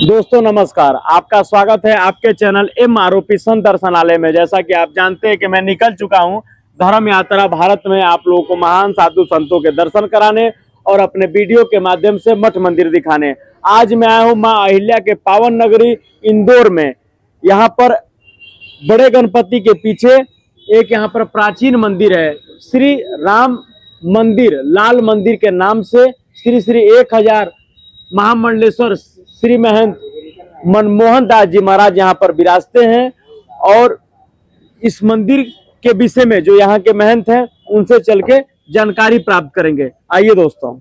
दोस्तों नमस्कार, आपका स्वागत है आपके चैनल MROP संत दर्शनालय में। जैसा कि आप जानते हैं कि मैं निकल चुका हूं धर्म यात्रा भारत में आप लोगों को महान साधु संतों के दर्शन कराने और अपने वीडियो के माध्यम से मठ मंदिर दिखाने। आज मैं आया हूं मां अहिल्या के पावन नगरी इंदौर में। यहाँ पर बड़े गणपति के पीछे एक यहाँ पर प्राचीन मंदिर है, श्री राम मंदिर लाल मंदिर के नाम से श्री श्री 1000 महामंडलेश्वर श्री महंत मनमोहन दास जी महाराज यहाँ पर विराजते हैं। और इस मंदिर के विषय में जो यहाँ के महंत हैं उनसे चल के जानकारी प्राप्त करेंगे। आइए दोस्तों।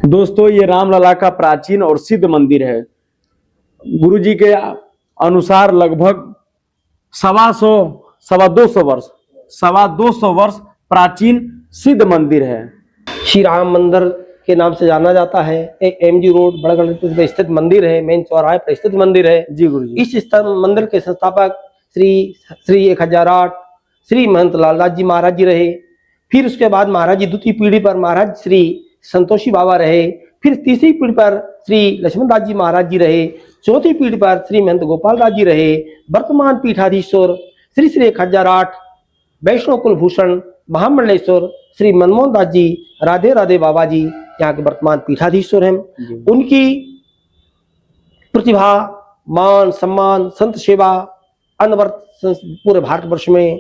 दोस्तों ये रामलला का प्राचीन और सिद्ध मंदिर है। गुरुजी के अनुसार लगभग 250 वर्ष प्राचीन सिद्ध मंदिर है। श्री राम मंदिर के नाम से जाना जाता है। एक MG रोड बड़गढ़ में स्थित मंदिर है, मेन चौराहे पर स्थित मंदिर है। जी गुरुजी। इस मंदिर के संस्थापक श्री 1008 श्री महंत लालदास जी महाराज जी रहे। फिर उसके बाद महाराज जी द्वितीय पीढ़ी पर महाराज श्री संतोषी बाबा रहे। फिर तीसरी पीढ़ी पर श्री लक्ष्मण दास जी महाराज जी रहे। चौथी पीढ़ी पर श्री महंत गोपाल दास जी रहे। वर्तमान पीठाधीश्वर श्री श्री 1008 वैष्णव कुलभूषण महामंडलेश्वर श्री मनमोहन दास जी राधे राधे बाबा जी यहाँ के वर्तमान पीठाधीश्वर हैं। उनकी प्रतिभा, मान, सम्मान, संत सेवा अनवरत पूरे भारतवर्ष में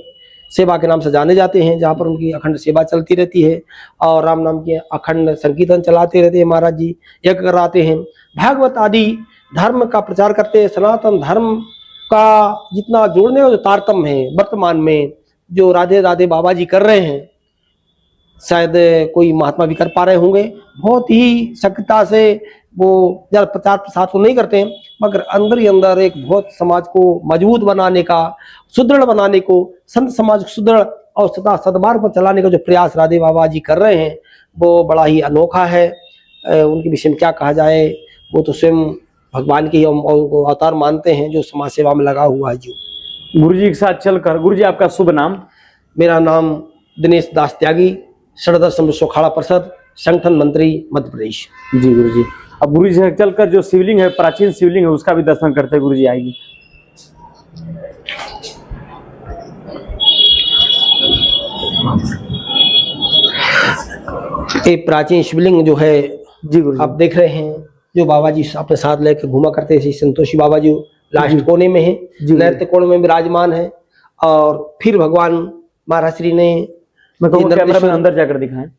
सेवा के नाम से जाने जाते हैं, जहाँ पर उनकी अखंड सेवा चलती रहती है और राम नाम के अखंड संकीर्तन चलाते रहते हैं। महाराज जी यज्ञ कराते हैं, भागवत आदि धर्म का प्रचार करते हैं। सनातन धर्म का जितना जोड़ने और तारतम्य है वर्तमान में जो राधे राधे बाबा जी कर रहे हैं, शायद कोई महात्मा भी कर पा रहे होंगे। बहुत ही सक्रियता से वो ज़्यादा प्रचार प्रसार तो नहीं करते हैं, मगर अंदर ही अंदर एक बहुत समाज को मजबूत बनाने का, सुदृढ़ बनाने को, संत समाज को सुदृढ़ और सदा सद्मार्ग पर चलाने का जो प्रयास राधे बाबा जी कर रहे हैं वो बड़ा ही अनोखा है। उनके विषय में क्या कहा जाए, वो तो स्वयं भगवान के अवतार मानते हैं जो समाज सेवा में लगा हुआ है। जो गुरु जी के साथ चलकर, गुरु जी आपका शुभ नाम? मेरा नाम दिनेश दास त्यागी, षडदर समृद्ध अखाड़ा परिषद संगठन मंत्री मध्य प्रदेश। जी गुरु जी। अब गुरु जी से चलकर जो शिवलिंग है, प्राचीन शिवलिंग है, उसका भी दर्शन करते हैं। गुरु जी आएंगे। एक प्राचीन शिवलिंग जो है जी गुरु आप देख रहे हैं, जो बाबा जी अपने साथ लेकर घुमा करते हैं। संतोषी बाबा जी लास्ट कोने में है, नैत्य कोण में विराजमान है। और फिर भगवान महाराज श्री ने, मैं कहूँगा कैमरा में अंदर जाकर दिखाएं,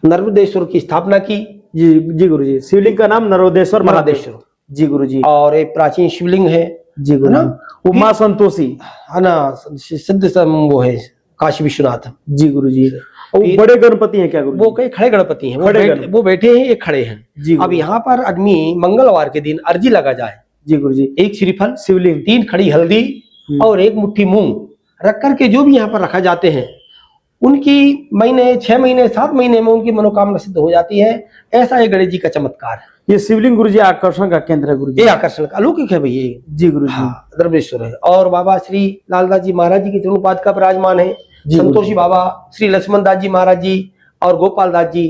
नर्मदेश्वर की स्थापना की। जी गुरु जी। शिवलिंग का नाम नर्मदेश्वर महादेश्वर। जी गुरु जी। और एक प्राचीन शिवलिंग है जी गुरु जी, उमा संतोषी है ना, सिद्ध वो है काशी विश्वनाथ। जी गुरु जी। बड़े गणपति हैं क्या गुरु? वो कई खड़े गणपति हैं, वो बैठे हैं, एक खड़े हैं जी। अब यहाँ पर आदमी मंगलवार के दिन अर्जी लगा जाए। जी गुरु जी। एक श्रीफल, शिवलिंग, 3 खड़ी हल्दी और 1 मुट्ठी मूंग रख करके जो भी यहाँ पर रखा जाते हैं, उनकी महीने 6 महीने 7 महीने में उनकी मनोकामना सिद्ध हो जाती है। ऐसा ये गणेश जी का चमत्कार है। ये शिवलिंग गुरु जी आकर्षण का केंद्र है। गुरु जी, ये आकर्षण का अलौकिक है भैया। जी गुरु जी। द्रव्येश्वर है। और बाबा श्री लालदास जी महाराज जी की चरणोपाद का विराजमान है। संतोषी बाबा, श्री लक्ष्मण दास जी महाराज जी और गोपाल दास जी,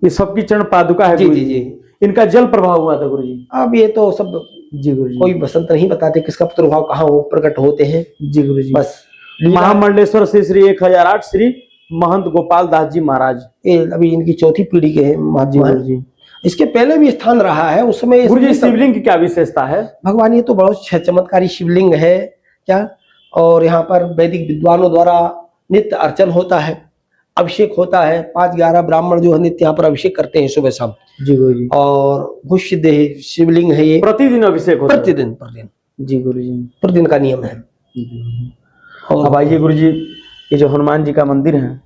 ये सबकी चरण पादुका है। जी जी जी। इनका जल प्रभाव हुआ था गुरु जी। अब ये तो सब जी गुरु जी, कोई बसंत नहीं बताते किसका प्रभाव कहाँ वो प्रकट होते हैं। जी गुरु जी। बस महामंडलेश्वर से श्री 1008 श्री महंत गोपाल दास जी महाराज, अभी इनकी चौथी पीढ़ी के हैं महात्मा जी। इसके पहले भी स्थान रहा है उस समय। गुरु जी शिवलिंग की क्या विशेषता है? भगवान ये तो बहुत चमत्कारी शिवलिंग है क्या। और यहाँ पर वैदिक विद्वानों द्वारा नित्य अर्चन होता है, अभिषेक होता है। 5-11 ब्राह्मण जो है नित्य यहाँ पर अभिषेक करते हैं सुबह शाम। जी गुरु जी। और बहुत सिद्ध है शिवलिंग है ये। प्रतिदिन अभिषेक होता है? प्रतिदिन। जी गुरु जी, प्रतिदिन का नियम है। और अब आइए गुरु जी, ये जो हनुमान जी का मंदिर है,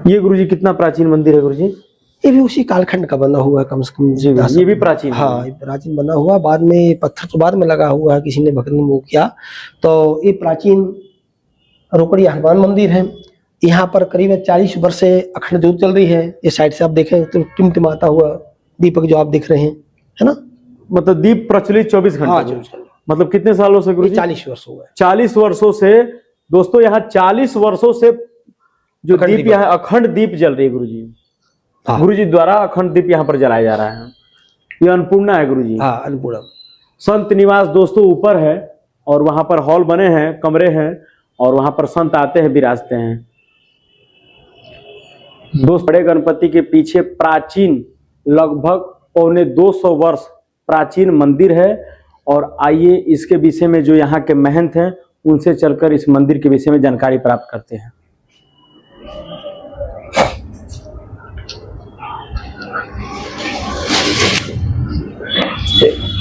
ये गुरु जी कितना प्राचीन मंदिर है गुरु जी? ये भी उसी कालखंड का बना हुआ है, कम से कम जी गुरुजी, ये भी प्राचीन है। हाँ, ये प्राचीन बना हुआ, बाद में पत्थर तो बाद में लगा हुआ है, किसी ने भक्त ने वो किया। तो ये प्राचीन रोकड़ी हनुमान मंदिर है। यहाँ पर करीब 40 वर्ष से अखंड ज्योत चल रही है। ये साइड से आप देखें तो टिमटिमाता हुआ दीपक जो आप देख रहे हैं, है ना, मतलब दीप प्रचलित 24 घंटे। हाँ, मतलब कितने सालों से गुरुजी? 40 वर्ष हो गए। 40 वर्षों से दोस्तों, यहाँ 40 वर्षों से जो दीप यहाँ अखंड दीप जल रही है गुरुजी। हाँ। गुरुजी द्वारा अखंड दीप यहाँ पर जलाया जा रहा है। ये अन्नपूर्णा है गुरुजी। हाँ, अन्नपूर्णा। संत निवास दोस्तों ऊपर है और वहां पर हॉल बने हैं, कमरे हैं, और वहां पर संत आते हैं, विराजते हैं। दोस्त, बड़े गणपति के पीछे प्राचीन लगभग 250 वर्ष प्राचीन मंदिर है। और आइए इसके विषय में जो यहाँ के महंत हैं उनसे चलकर इस मंदिर के विषय में जानकारी प्राप्त करते हैं।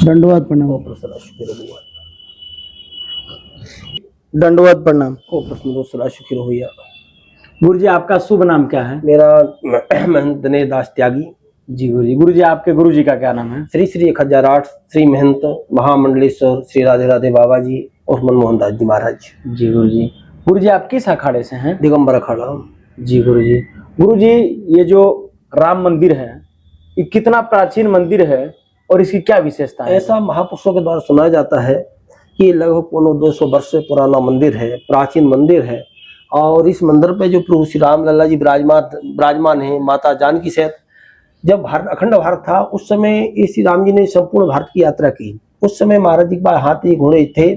दंडवत प्रणाम। दंडवत प्रणाम। गुरुजी, आपका शुभ नाम क्या है? मेरा महंत दिनेश दास त्यागी। जी गुरुजी। गुरुजी, आपके गुरुजी का क्या नाम है? श्री श्री 1008 श्री महंत महामंडलेश्वर श्री राधे राधे बाबा जी और मनमोहन दास जी महाराज। जी गुरुजी। गुरुजी, आप किस अखाड़े से हैं? दिगंबर अखाड़ा। जी गुरुजी। गुरुजी, ये जो राम मंदिर है, ये कितना प्राचीन मंदिर है और इसकी क्या विशेषता है? ऐसा महापुरुषों के द्वारा सुनाया जाता है कि ये लगभग 200 वर्ष से पुराना मंदिर है, प्राचीन मंदिर है। और इस मंदिर पे जो प्रभु श्री राम लल्ला जी विराजमान है, माता जानकी सहित। जब भारत अखंड भारत था उस समय ये श्री राम जी ने संपूर्ण भारत की यात्रा की। उस समय महाराज जी के पास हाथी घोड़े थे,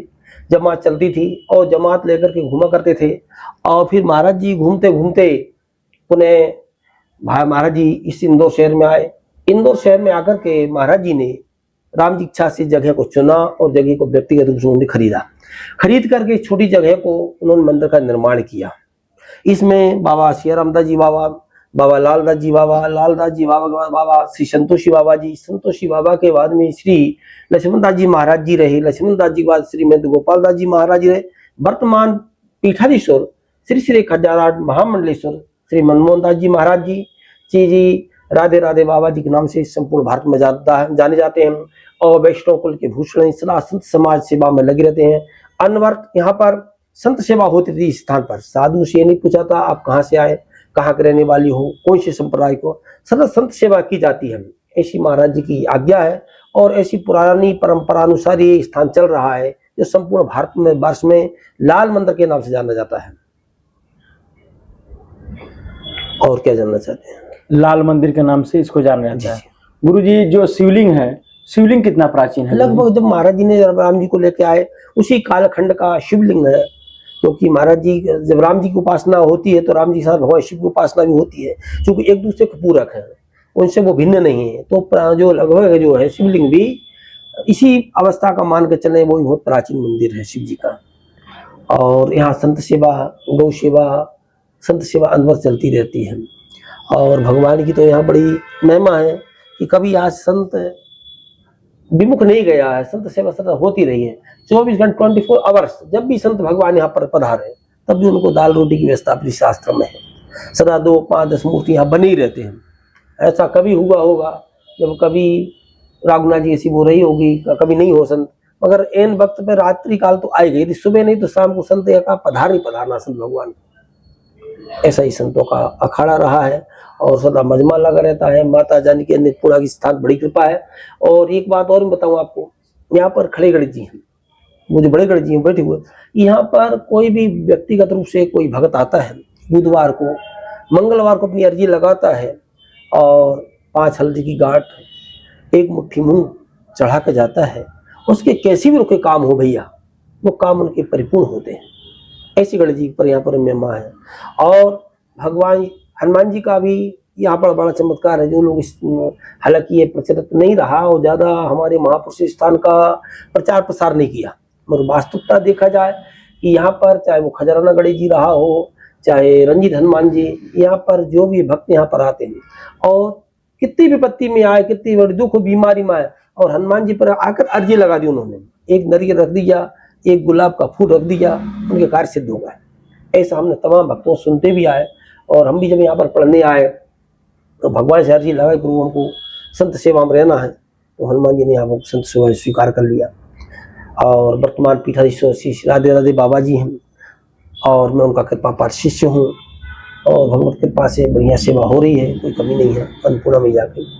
जमात चलती थी और जमात लेकर के घूमा करते थे। और फिर महाराज जी घूमते घूमते पुनः महाराज जी इस इंदौर शहर में आए। इंदौर शहर में आकर के महाराज जी ने राम जी इच्छा से जगह को चुना और जगह को व्यक्तिगत रूप से उन्होंने खरीद करके इस छोटी जगह को उन्होंने मंदिर का निर्माण किया। इसमें बाबा सिया रामदास जी बाबा, बाबा लालदास जी बाबा, लालदास जी बाबा के बाद बाबा श्री संतोषी बाबा जी, संतोषी बाबा के बाद में श्री लक्ष्मण दास जी महाराज जी रहे, लक्ष्मण दास जी के बाद श्री महंत गोपाल दास जी महाराज जी रहे। वर्तमान पीठाधीश्वर श्री श्री 1008 महामंडलेश्वर श्री मनमोहन दास जी महाराज जी राधे राधे बाबा जी के नाम से संपूर्ण भारत में जाने जाते हैं। और वैष्णव कुल के भूषण सदा संत समाज सेवा में लगे रहते हैं। अनवरत यहाँ पर संत सेवा होती थी। इस स्थान पर साधु से नहीं पूछा था आप कहाँ से आए, कहाँ के रहने वाली हो, कौन से संप्रदाय को, सदा संत सेवा की जाती है। ऐसी महाराज जी की आज्ञा है और ऐसी पुरानी परंपरा अनुसार ये स्थान चल रहा है जो संपूर्ण भारत में वर्ष में लाल मंदिर के नाम से जाना जाता है। और क्या जानना चाहते हैं? लाल मंदिर के नाम से इसको जाना जाता है। गुरुजी, जो शिवलिंग है, शिवलिंग कितना प्राचीन है? लगभग जब महाराज जी ने राम जी को लेके आए उसी कालखंड का शिवलिंग है। क्योंकि महाराज जी जब राम जी की उपासना होती है तो राम जी के साथ भगवान शिव की उपासना भी होती है। क्योंकि एक दूसरे के पूरक है, उनसे वो भिन्न नहीं है। तो जो लगभग जो है शिवलिंग भी इसी अवस्था का मान के चले, वो बहुत प्राचीन मंदिर है शिव जी का। और यहाँ संत सेवा, गौ सेवा, संत सेवा अनवर चलती रहती है। और भगवान की तो यहाँ बड़ी महिमा है कि कभी आज संत विमुख नहीं गया है। संत सेवा सदा होती रही है 24 घंटे 24 आवर्स। जब भी संत भगवान यहाँ पर पधारे तब भी उनको दाल रोटी की व्यवस्था अपनी शास्त्र में है। सदा 2, 5, 10 मूर्ति यहाँ बने ही रहते हैं। ऐसा कभी हुआ होगा जब कभी राघुनाथ जी ऐसी हो रही होगी, कभी नहीं हो संत, मगर एन वक्त पे रात्रि काल तो आए गई थी। सुबह नहीं तो शाम को संत का पधारना संत भगवान। ऐसा ही संतों का अखाड़ा रहा है और सदा मजमा लगा रहता है। माता जानकी अन्नपूर्णा की स्थान बड़ी कृपा है। और एक बात और बताऊं आपको, यहाँ पर खड़े गणेश जी हैं, वो जो बड़े गणेश जी हैं बैठे हुए। यहाँ पर कोई भी व्यक्तिगत रूप से कोई भक्त आता है, बुधवार को मंगलवार को अपनी अर्जी लगाता है और 5 हल्दी की गांठ, 1 मुट्ठी मूंग चढ़ा के जाता है। उसके कैसी भी उनके काम हो भैया, वो काम उनके परिपूर्ण होते हैं। ऐसी गणेश जी पर यहाँ पर महिमा है। और भगवान हनुमान जी का भी यहाँ पर बड़ा चमत्कार है। जो लोग हालांकि ये प्रचलित नहीं रहा और ज्यादा हमारे महापुरुष स्थान का प्रचार प्रसार नहीं किया, मगर वास्तविकता देखा जाए कि यहाँ पर चाहे वो खजराना गणेश जी रहा हो, चाहे रंजीत हनुमान जी, यहाँ पर जो भी भक्त यहाँ पर आते हैं और कितनी विपत्ति में आए, कितनी बड़ी दुख बीमारी में आए और हनुमान जी पर आकर अर्जी लगा दी उन्होंने। एक नारियल रख दिया, एक गुलाब का फूल रख दिया, उनके कार्य सिद्ध हो गए। ऐसा हमने तमाम भक्तों सुनते भी आए। और हम भी जब यहाँ पर पढ़ने आए तो भगवान से अर्जी लगा प्रभु हमको संत सेवा में रहना है, तो हनुमान जी ने हमको संत सेवा स्वीकार कर लिया। और वर्तमान पीठाधीश्वर श्री राधे राधे बाबा जी हैं और मैं उनका कृपा पात्र शिष्य हूँ और भगवत कृपा से बढ़िया सेवा हो रही है, कोई कमी नहीं है। अन्नपूर्णा में जाके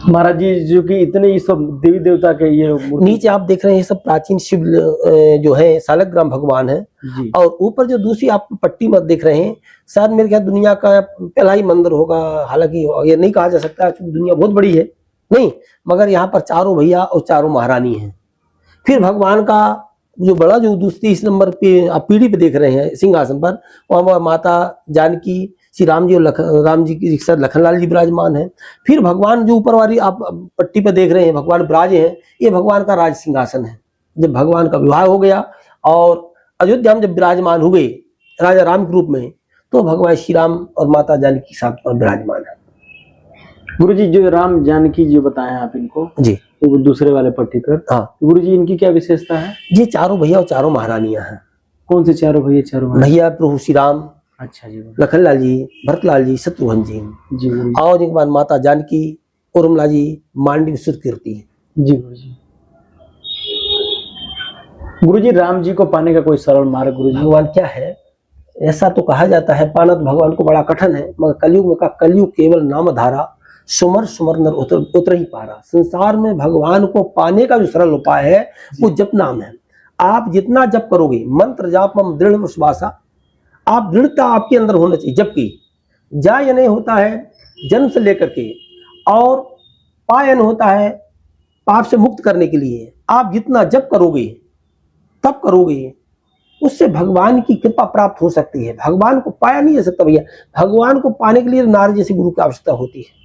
महाराज जी जो कि इतने ये सब देवी देवता के ये नीचे आप देख रहे हैं सब प्राचीन शिव जो है सालग्राम भगवान है जी। और ऊपर जो दूसरी आप पट्टी में देख रहे हैं शायद मेरे ख्याल दुनिया का पहला ही मंदिर होगा, हालांकि ये नहीं कहा जा सकता क्योंकि दुनिया बहुत बड़ी है नहीं, मगर यहाँ पर चारों भैया और चारों महारानी हैं। फिर भगवान का जो बड़ा जो दूसरी इस नंबर पे आप पीढ़ी पे देख रहे हैं सिंहासन पर, वहाँ माता जानकी, श्री राम जी और राम जी के साथ लखनलाल जी विराजमान है। फिर भगवान जो ऊपर वाली आप पट्टी पे देख रहे हैं भगवान विराजे हैं, ये भगवान का राज सिंहासन है। जब भगवान का विवाह हो गया और अयोध्या में जब विराजमान हुए राजा राम के रूप में, तो भगवान श्री राम और माता जानकी के साथ विराजमान है। गुरु जी जो राम जानकी जी बताए आप इनको जी, तो दूसरे वाले पट्टी पर, हाँ गुरु जी इनकी क्या विशेषता है? ये चारों भैया और चारों महारानियां हैं। कौन से चारों भैया चारों? भैया प्रभु श्री राम, अच्छा जी, लखनलाल जी, भरतलाल जी, शत्रुघ्न जी जी और एक बार माता जानकी, उर्मिला जी, मांडवी, सुरकीर्ति जी। गुरु जी राम जी को पाने का कोई सरल मार्ग? गुरु जी भगवान क्या है, ऐसा तो कहा जाता है पाना तो भगवान को बड़ा कठिन है, मगर कलयुग में कहा कलयुग केवल नाम धारा, सुमर सुमर नर उतर ही पारा। संसार में भगवान को पाने का जो सरल उपाय है वो जप नाम है। आप जितना जप करोगे, मंत्र जाप मम दृढ़ विश्वासा, आप दृढ़ता आपके अंदर होना चाहिए। जबकि जायन होता है जन्म से लेकर के और पायन होता है पाप से मुक्त करने के लिए। आप जितना जप करोगे तब करोगे, उससे भगवान की कृपा प्राप्त हो सकती है। भगवान को पाया नहीं जा सकता भैया, भगवान को पाने के लिए नारद जैसे गुरु की आवश्यकता होती है।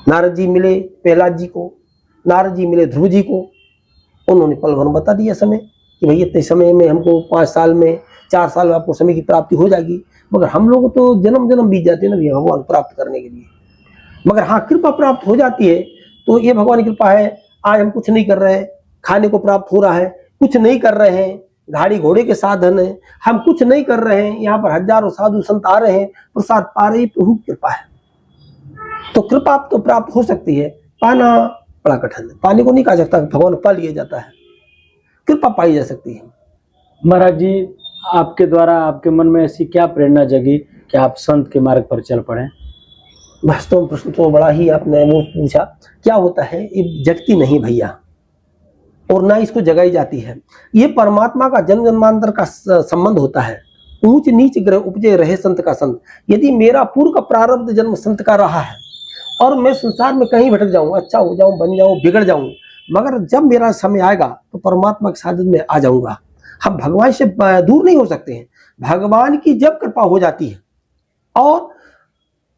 नारद जी मिले प्रहलाद जी को, नारद जी मिले ध्रुव जी को, उन्होंने पल भर बता दिया समय कि भाई इतने समय में हमको 5 साल में 4 साल में आपको समय की प्राप्ति हो जाएगी। मगर हम लोग तो जन्म जन्म बीत जाते हैं ना भैया भगवान प्राप्त करने के लिए। मगर हाँ कृपा प्राप्त हो जाती है तो ये भगवान की कृपा है। आज हम कुछ नहीं कर रहे हैं, खाने को प्राप्त हो रहा है, कुछ नहीं कर रहे हैं, गाड़ी घोड़े के साधन है, हम कुछ नहीं कर रहे हैं, यहाँ पर हजारों साधु संत आ रहे हैं, प्रसाद पा रहे, प्रभु कृपा है। तो कृपा तो प्राप्त हो सकती है, पाना बड़ा कठिन है। पाने को नहीं कहा जाता, भगवान पा लिया जाता है, कृपा पाई जा सकती है। महाराज जी आपके द्वारा आपके मन में ऐसी क्या प्रेरणा जगी कि आप संत के मार्ग पर चल पड़े? वास्तव में प्रश्न तो बड़ा ही आपने वो पूछा। क्या होता है, ये जगती नहीं भैया और ना इसको जगाई जाती है। ये परमात्मा का जन्म जन्मांतर का संबंध होता है। ऊंच नीच ग्रह उपजे रहे संत का संत। यदि मेरा पूर्व का प्रारब्ध जन्म संत का रहा है और मैं संसार में कहीं भटक जाऊं, अच्छा हो जाऊं, बन जाऊं, बिगड़ जाऊं, मगर जब मेरा समय आएगा तो परमात्मा के सानिध्य में आ जाऊंगा। हम भगवान से दूर नहीं हो सकते हैं। भगवान की जब कृपा हो जाती है और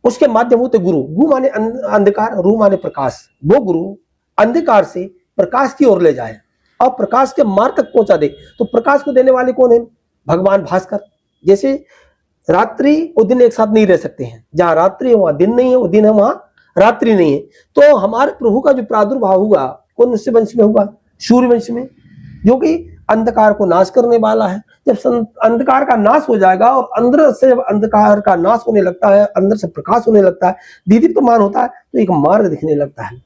उसके माध्यम होते गुरु, गु माने अंधकार, रू माने प्रकाश, वो गुरु अंधकार से प्रकाश की ओर ले जाए और प्रकाश के मार्ग तक पहुंचा दे। तो प्रकाश को देने वाले कौन है? भगवान भास्कर। जैसे रात्रि और दिन एक साथ नहीं रह सकते हैं, जहां रात्रि है वहां दिन नहीं है, वो दिन है वहां रात्रि नहीं है। तो हमारे प्रभु का जो प्रादुर्भाव हुआ कौन से वंश में हुआ? सूर्य वंश में, जो कि अंधकार को नाश करने वाला है। जब अंधकार का नाश हो जाएगा और अंदर से जब अंधकार का नाश होने लगता है, अंदर से प्रकाश होने लगता है, दीदीप्यमान होता है, तो एक मार्ग दिखने लगता है।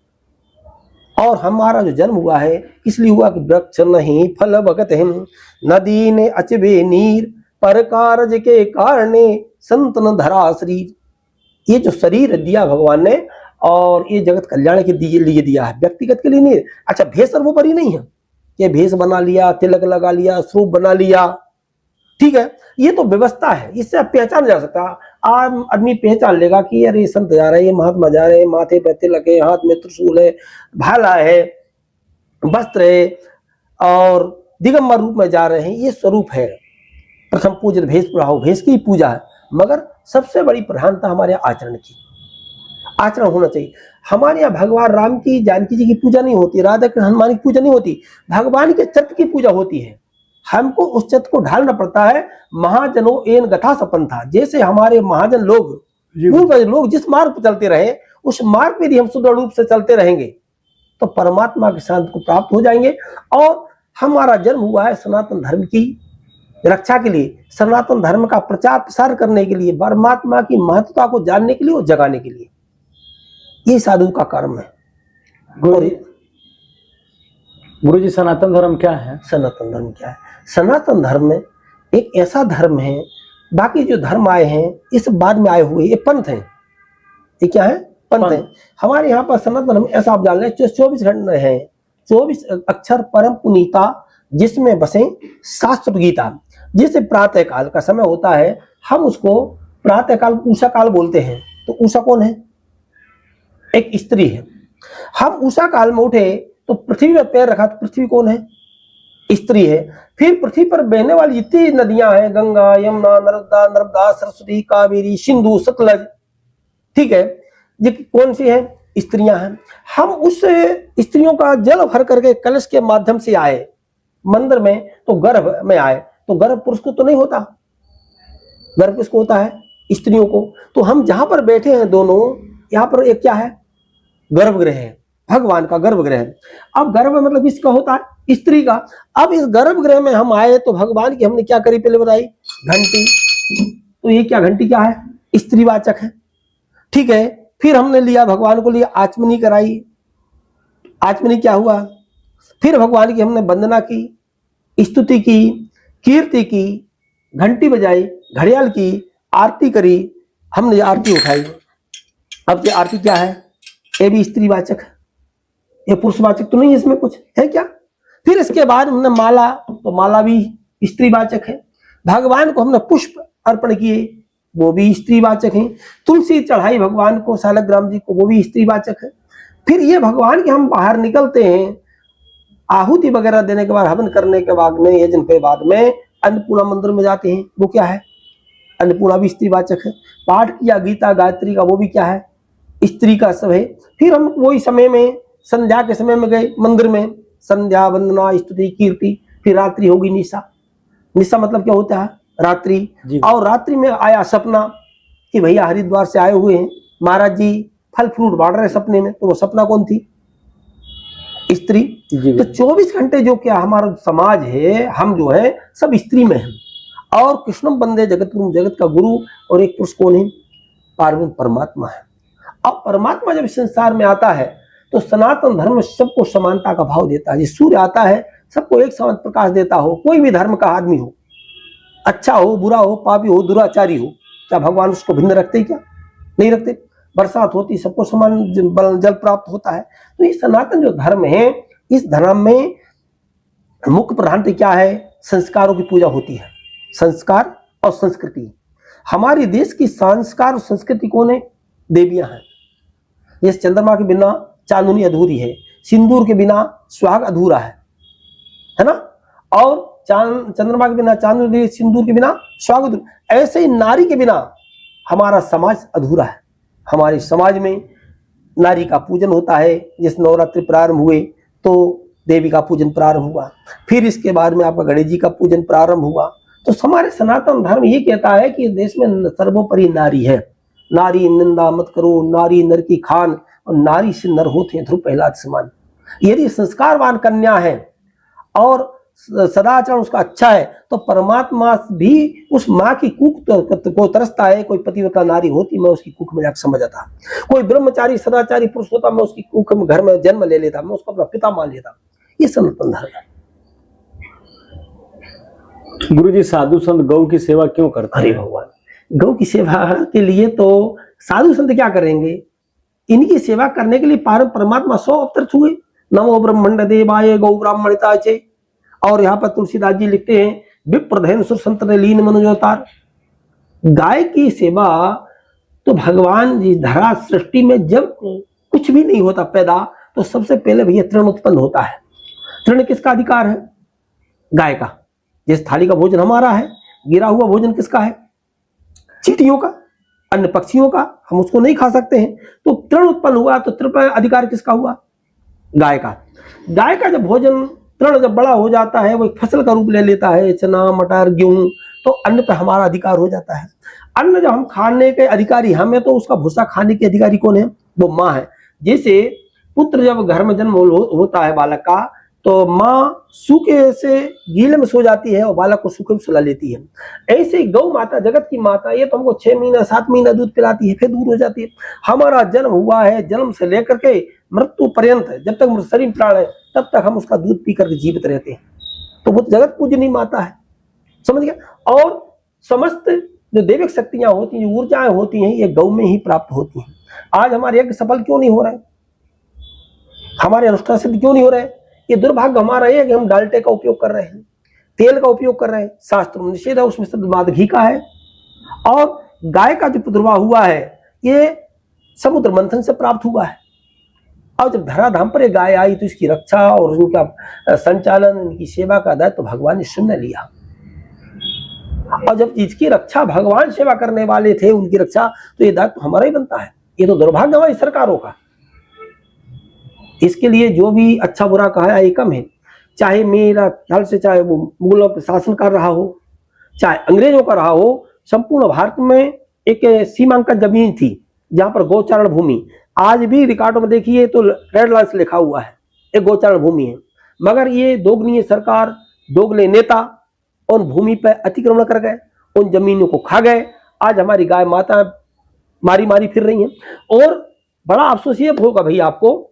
और हमारा जो जन्म हुआ है इसलिए हुआ कि वृक्ष नहीं फल भगत हम, नदी ने अचबे नीर, पर कारज के कारणे संतन धरा शरीर। ये जो शरीर दिया भगवान ने और ये जगत कल्याण के लिए दिया है, व्यक्तिगत के लिए नहीं। अच्छा भेष सर्वोपरि नहीं है, ये भेष बना लिया, तिलक लगा लिया, स्वरूप बना लिया, ठीक है, ये तो व्यवस्था है, इससे आप पहचान जा सकता। आम आदमी पहचान लेगा कि अरे संत जा रहे हैं, ये महात्मा जा रहे हैं, माथे पे तिलक है, हाथ में त्रिशूल है, भाला है, वस्त्र है और दिगंबर रूप में जा रहे हैं, ये स्वरूप है। प्रथम पूजन भेष पुराहो, भेष की पूजा है। मगर सबसे बड़ी प्रधानता हमारे आचरण की, आचरण होना चाहिए। हमारे यहाँ भगवान राम की, जानकी जी की पूजा नहीं होती, राधा कृष्ण हनुमान की पूजा नहीं होती, भगवान के चित्र की पूजा होती है। हमको उस चित्र को ढालना पड़ता है। महाजनों एन गथा सपन था, जैसे हमारे महाजन लोग जिस मार्ग पर चलते रहे, उस मार्ग पर यदि हम सुदृढ़ रूप से चलते रहेंगे तो परमात्मा के साथ को प्राप्त हो जाएंगे। और हमारा जन्म हुआ है सनातन धर्म की रक्षा के लिए, सनातन धर्म का प्रचार प्रसार करने के लिए, परमात्मा की महत्वता को जानने के लिए और जगाने के लिए, ये साधु का कर्म है। गुरु जी सनातन धर्म क्या है? सनातन धर्म क्या है? सनातन धर्म एक ऐसा धर्म है, बाकी जो धर्म आए हैं इस बाद में आए हुए, ये पंथ है। ये क्या है? पंथ है। हमारे यहाँ पर सनातन धर्म ऐसा आप जान लें, 24 खंड है, 24 अक्षर परम पुनीता, जिसमें बसे शास्त्र गीता। जैसे प्रातः काल का समय होता है, हम उसको प्रातः काल उषा काल बोलते हैं। तो उषा कौन है? एक स्त्री है। हम उषा काल में उठे तो पृथ्वी पर पैर रखा तो पृथ्वी कौन है? स्त्री है। फिर पृथ्वी पर बहने वाली जितनी नदियां हैं, गंगा, यमुना, नर्मदा, सरस्वती, कावेरी, सिंधु, सतलज, ठीक है, ये कौन सी है? स्त्रियां हैं। हम उस स्त्रियों का जल भर करके कलश के माध्यम से आए मंदिर में, तो गर्भ में आए, तो गर्भ पुरुष को तो नहीं होता, गर्भ किसको होता है? स्त्रियों को। तो हम जहां पर बैठे हैं दोनों, यहाँ पर एक क्या है? गर्भगृह है, भगवान का गर्भगृह है। अब गर्भ मतलब किसका होता है? स्त्री का। अब इस गर्भगृह में हम आए तो भगवान की हमने क्या करी पहले बताई? घंटी। तो ये क्या घंटी क्या है? स्त्रीवाचक है, ठीक है। फिर हमने लिया, भगवान को लिया, आचमनी कराई। आचमनी क्या हुआ? फिर भगवान की हमने वंदना की, स्तुति की, कीर्ति की, घंटी बजाई, घड़ियाल की, आरती करी, हमने आरती उठाई। अब ये आरती क्या है? ये भी स्त्रीवाचक है, ये पुरुषवाचक तो नहीं है, इसमें कुछ है क्या? फिर इसके बाद हमने माला, तो माला भी स्त्रीवाचक है। भगवान को हमने पुष्प अर्पण किए, वो भी स्त्रीवाचक है। तुलसी चढ़ाई भगवान को, शालग्राम जी को, वो भी स्त्रीवाचक है। फिर ये भगवान के हम बाहर निकलते हैं, आहुति वगैरह देने के बाद, हवन करने के बाद में, यज्ञ के बाद में अन्नपूर्णा मंदिर में जाते हैं, वो क्या है? अन्नपूर्णा भी स्त्रीवाचक है। पाठ किया गीता गायत्री का, वो भी क्या है? स्त्री का सब है। फिर हम वही समय में, संध्या के समय में गए मंदिर में, संध्या, वंदना, स्तुति, कीर्ति। फिर रात्रि होगी निशा। निशा मतलब क्या होता है? रात्रि। और रात्रि में आया सपना कि भैया हरिद्वार से आए हुए हैं, महाराज जी फल फ्रूट बांट रहे सपने में। तो वो सपना कौन थी? स्त्री। तो 24 घंटे जो क्या हमारा समाज है, हम जो है सब स्त्री में हैं। और कृष्णम वंदे जगतगुरु, जगत का गुरु और एक पुरुष कौन है? पार्वती परमात्मा है। अब परमात्मा जब संसार में आता है तो सनातन धर्म सबको समानता का भाव देता है। ये सूर्य आता है, सबको एक समान प्रकाश देता हो, कोई भी धर्म का आदमी हो, अच्छा हो, बुरा हो, पापी हो, दुराचारी हो, क्या भगवान उसको भिन्न रखते? क्या नहीं रखते? बरसात होती, सबको समान जल प्राप्त होता है। तो ये सनातन जो धर्म है, इस धर्म में मुख्य प्रधानता क्या है? संस्कारों की पूजा होती है। संस्कार और संस्कृति। हमारे देश की संस्कार और संस्कृति कौन है? देवियां हैं। जैसे चंद्रमा के बिना चांदनी अधूरी है, सिंदूर के बिना सुहाग अधूरा है ना? और चंद्रमा के बिना चांदनी, सिंदूर के बिना सुहाग अधूरा। ऐसे ही नारी के बिना हमारा समाज अधूरा है। हमारे समाज में नारी का पूजन होता है। जिस नवरात्रि प्रारंभ हुए तो देवी का पूजन प्रारंभ हुआ, फिर इसके बाद में आपका गणेश जी का पूजन प्रारंभ हुआ। तो हमारे सनातन धर्म ये कहता है कि देश में सर्वोपरि नारी है। नारी निंदा मत करो, नारी नर की खान, और नारी से नर होते हैं ध्रुव प्रहलाद समान। यदि संस्कारवान कन्या है और सदाचरण उसका अच्छा है तो परमात्मा भी उस माँ की कुख को तरसता है। कोई पतिव्रता नारी होती, मैं उसकी कुख में जाकर समझ आता। कोई ब्रह्मचारी सदाचारी पुरुष होता, मैं उसकी कुख में घर में जन्म ले लेता, मैं उसको अपना पिता मान लेता। ये सनातन धर्म है। गुरु जी साधु संत गौ की सेवा क्यों करते हैं? अरे भगवान, गौ की सेवा के लिए तो साधु संत क्या करेंगे? इनकी सेवा करने के लिए परमात्मा 100 अवतरित हुए। नमो ब्रह्मंड देवाय गौ ब्राह्मणिता चे। और यहाँ पर तुलसीदास जी लिखते हैं, विप्रधेन सुर संत ने लीन मनोजोतार। गाय की सेवा तो भगवान जी धरा सृष्टि में जब कुछ भी नहीं होता पैदा, तो सबसे पहले भैया तृण उत्पन्न होता है। तृण किसका अधिकार है? गाय का। जिस थाली का भोजन हमारा है, गिरा हुआ भोजन किसका है? चींटियों का, अन्य पक्षियों का। हम उसको नहीं खा सकते हैं। तो तृण उत्पन्न हुआ तो तृण पर अधिकार किसका हुआ? गाय का। गाय का जब भोजन, तृण जब बड़ा हो जाता है, वो एक फसल का रूप ले लेता है, चना मटर गेहूं, तो अन्न पर हमारा अधिकार हो जाता है। अन्न जब हम खाने के अधिकारी हम है, तो उसका भूसा खाने के अधिकारी कौन है? वो माँ है। जैसे पुत्र जब घर में जन्म होता है बालक का, तो माँ सूखे से गीले में सो जाती है और बालक को सूखे में सुला लेती है। ऐसे ही गौ माता जगत की माता, ये तो हमको 6 महीना 7 महीना दूध पिलाती है, फिर दूर हो जाती है। हमारा जन्म हुआ है, जन्म से लेकर के मृत्यु पर्यंत, जब तक शरीर प्राण है तब तक हम उसका दूध पी करके जीवित रहते हैं। तो वो जगत पूजनी माता है, समझ गया। और समस्त जो दैविक शक्तियां होती हैं, जो ऊर्जाएं होती हैं, ये गौ में ही प्राप्त होती हैं। आज हमारे यज्ञ सफल क्यों नहीं हो रहे, हमारे अनुष्ठान सिद्ध क्यों नहीं हो रहे? ये दुर्भाग्य हमारा है कि हम डाल्टे का उपयोग कर रहे हैं, तेल का उपयोग कर रहे हैं। शास्त्र में निषेध है, उसमें शुद्ध माद घी का है। और गाय का जो प्रादुर्भाव हुआ है ये समुद्र मंथन से प्राप्त हुआ है। और जब धराधाम पर एक गाय आई तो इसकी रक्षा और उनका संचालन, इनकी सेवा का दायित्व तो भगवान ने स्वयं लिया। और जब इसकी रक्षा भगवान सेवा करने वाले थे, उनकी रक्षा, तो ये दायित्व हमारा ही बनता है। ये तो दुर्भाग्य हमारी सरकारों का। इसके लिए जो भी अच्छा बुरा कहा है कम है। चाहे मेरा ख्याल से, चाहे वो मुगलों पर शासन कर रहा हो, चाहे अंग्रेजों का रहा हो, संपूर्ण भारत में एक सीमांकन जमीन थी जहां पर गौचारण भूमि, आज भी रिकॉर्डों में देखिए तो रेड लाइन से लिखा हुआ है, एक गौचारण भूमि है। मगर ये दोगनीय सरकार, दोगले नेता उन भूमि पर अतिक्रमण कर गए, उन जमीनों को खा गए। आज हमारी गाय माता मारी मारी फिर रही हैं। और बड़ा अफसोस ये होगा भैया, आपको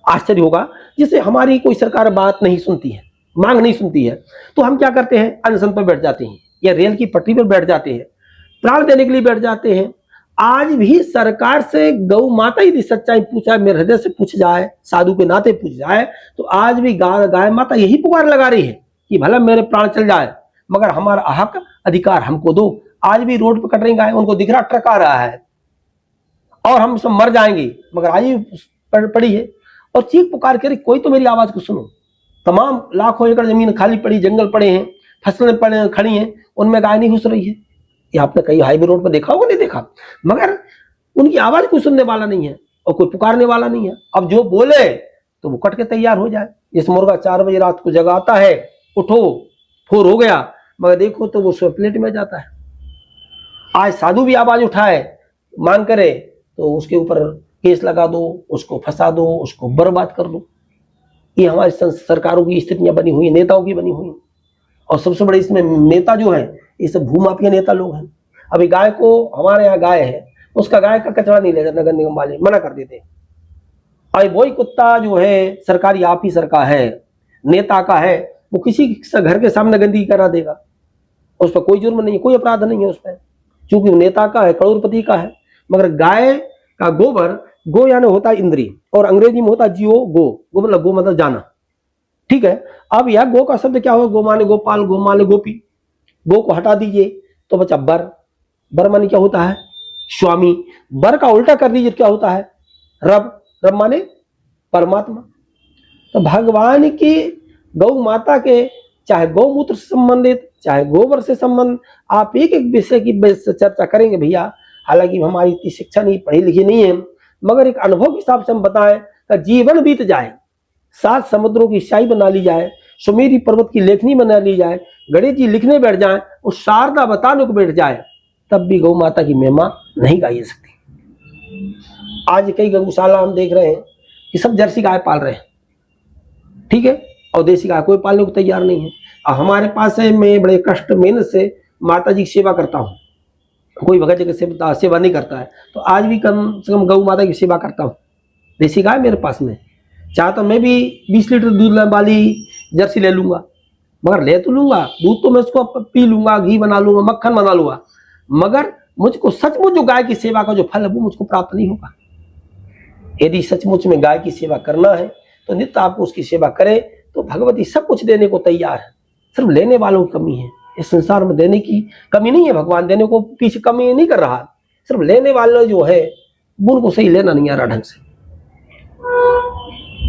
आश्चर्य होगा, जिससे हमारी कोई सरकार बात नहीं सुनती है, मांग नहीं सुनती है, तो हम क्या करते हैं, अनशन पर बैठ जाते हैं या रेल की पटरी पर बैठ जाते हैं, प्राण देने के लिए बैठ जाते हैं। आज भी सरकार से गौ माता यदि सच्चाई पूछा, मेरे हृदय से पूछ जाए, साधु के नाते पूछ जाए, तो आज भी गाय माता यही पुकार लगा रही है कि भला मेरे प्राण चल जाए मगर हमारा हक अधिकार हमको दो। आज भी रोड पर कट रही गाय, उनको दिख रहा ट्रक आ रहा है और हम सब मर जाएंगे, मगर आज भी पड़ी है और चीख पुकार कर, कोई तो मेरी आवाज को सुनो। तमाम लाखों एकड़ जमीन खाली पड़ी, जंगल पड़े हैं, फसलें पड़े खड़ी हैं, उनमें गाय नहीं घुस रही है। ये आपने कहीं हाईवे रोड पर देखा होगा, नहीं देखा, मगर उनकी आवाज कोई सुनने वाला नहीं है और कोई पुकारने वाला नहीं है। अब जो बोले तो वो कट के तैयार हो जाए। जिस मुर्गा 4 बजे रात को जगाता है, उठो फोर हो गया, मगर देखो तो वो प्लेट में जाता है। आज साधु भी आवाज उठाए, मांग करे, तो उसके ऊपर केस लगा दो, उसको फंसा दो, उसको बर्बाद कर दो। ये हमारी सरकारों की स्थितियां बनी हुई, नेताओं की बनी हुई। और सबसे बड़े इसमें नेता जो है, ये सब भूमाफिया नेता लोग हैं। अभी गाय को, हमारे यहाँ गाय है, उसका गाय का कचरा नहीं ले जाते, नगर निगम वाले मना कर देते हैं। और वही कुत्ता जो है सरकारी ऑफिसर का है, नेता का है, वो किसी घर के सामने गंदगी करा देगा, उस पर कोई जुर्म नहीं है, कोई अपराध नहीं है उस पर, क्योंकि नेता का है, करोड़पति का है। मगर गाय का गोबर, गो यानी होता है इंद्री, और अंग्रेजी में होता है जियो, गो मतलब गो मतलब जाना, ठीक है। अब यह गो का शब्द क्या हो, गो माने गोपाल, गो माने गोपी, गो को हटा दीजिए तो बचा बर माने क्या होता है, स्वामी। बर का उल्टा कर दीजिए क्या होता है, रब माने परमात्मा। तो भगवान की गौ माता के, चाहे गौमूत्र से संबंधित, चाहे गोबर से संबंध, आप एक एक विषय की चर्चा करेंगे भैया। हालांकि हमारी इतनी शिक्षा नहीं, पढ़ी लिखी नहीं है, मगर एक अनुभव के हिसाब से हम बताएं कि जीवन बीत जाए, 7 समुद्रों की स्याही बना ली जाए, सुमेरी पर्वत की लेखनी बना ली जाए, गणेश जी लिखने बैठ जाए, उस शारदा बताने को बैठ जाए, तब भी गौ माता की महिमा नहीं गाई जा सकती। आज कई गौशाला हम देख रहे हैं कि सब जर्सी गाय पाल रहे हैं, ठीक है, और देसी गाय कोई पालने को तैयार नहीं है। और हमारे पास है, मैं बड़े कष्ट मेहनत से माता जी की सेवा करता हूँ, कोई भगत जी की सेवा नहीं करता है, तो आज भी कम से कम गौ माता की सेवा करता हूँ। देसी गाय मेरे पास में, चाहता मैं भी 20 लीटर दूध वाली जर्सी ले लूंगा, मगर ले तो लूंगा दूध, तो मैं उसको पी लूंगा, घी बना लूंगा, मक्खन बना लूंगा, मगर मुझको सचमुच जो गाय की सेवा का जो फल है वो मुझको प्राप्त नहीं होगा। यदि सचमुच में गाय की सेवा करना है तो नित्य आपको उसकी सेवा करे, तो भगवती सब कुछ देने को तैयार है। सिर्फ लेने वालों की कमी है, इस संसार में देने की कमी नहीं है, भगवान देने को पीछे कमी नहीं कर रहा, सिर्फ लेने वाले जो है उनको सही लेना नहीं आ रहा ढंग से।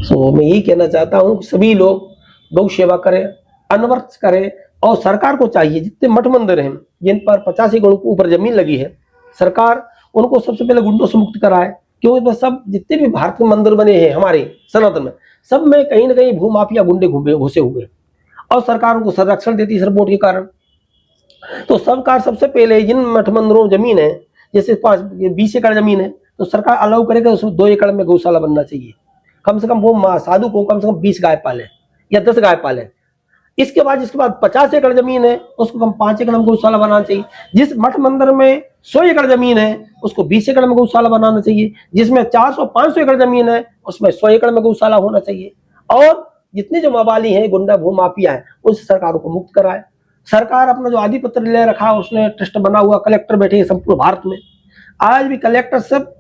तो मैं यही कहना चाहता हूँ कि सभी लोग गौ सेवा करें, अनवर्त करें, और सरकार को चाहिए जितने मठ मंदिर हैं जिन पर 85 गुणों के ऊपर जमीन लगी है, सरकार उनको सबसे पहले गुंडों से मुक्त कराए। क्योंकि सब जितने भी भारत के मंदिर बने हैं हमारे सनातन में, सब में कहीं ना कहीं भूमाफिया गुंडे घुसे हुए, और सरकार उनको संरक्षण देती है रिपोर्ट के कारण। तो सरकार सबसे पहले जिन मठ मंदिरों जमीन है, जैसे 20 एकड़ जमीन है, तो सरकार अलाउ करेगा उसमें 2 एकड़ में गौशाला बनना चाहिए। कम से कम वो साधु को कम से कम 20 गाय पाले या 10 गाय पाले। इसके बाद 50 एकड़ जमीन है उसको कम 5 एकड़ में गौशाला बनाना चाहिए। जिस मठ मंदिर में 100 एकड़ जमीन है उसको 20 एकड़ में गौशाला बनाना चाहिए। जिसमें 400-500 एकड़ जमीन है उसमें 100 एकड़ में गौशाला होना चाहिए। और जितने जो मवाली हैं, गुंडा भूमाफिया है, उस सरकारों को मुक्त कराए। सरकार अपना जो आधिपत्य ले रखा, उसने ट्रस्ट बना हुआ, कलेक्टर बैठे हैं संपूर्ण भारत में। आज भी कलेक्टर सब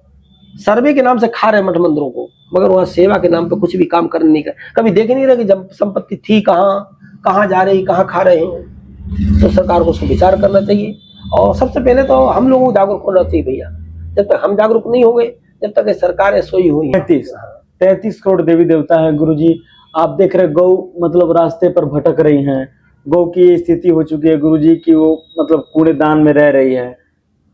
सर्वे के नाम से खा रहे मठ मंदिरों को, मगर वहां सेवा के नाम पे कुछ भी काम करने नहीं कर, कभी देख नहीं रहे कि जब संपत्ति थी कहाँ जा रही, कहाँ खा रहे हैं। तो सरकार को उसको विचार करना चाहिए। और सबसे पहले तो हम लोगों को जागरूक होना चाहिए भैया। जब तक हम जागरूक नहीं होंगे, जब तक सरकारें सोई हुई। 33 करोड़ देवी देवता है गुरुजी। आप देख रहे गौ मतलब रास्ते पर भटक रही हैं। गौ की स्थिति हो चुकी है गुरुजी की वो मतलब कूड़ेदान में रह रही है।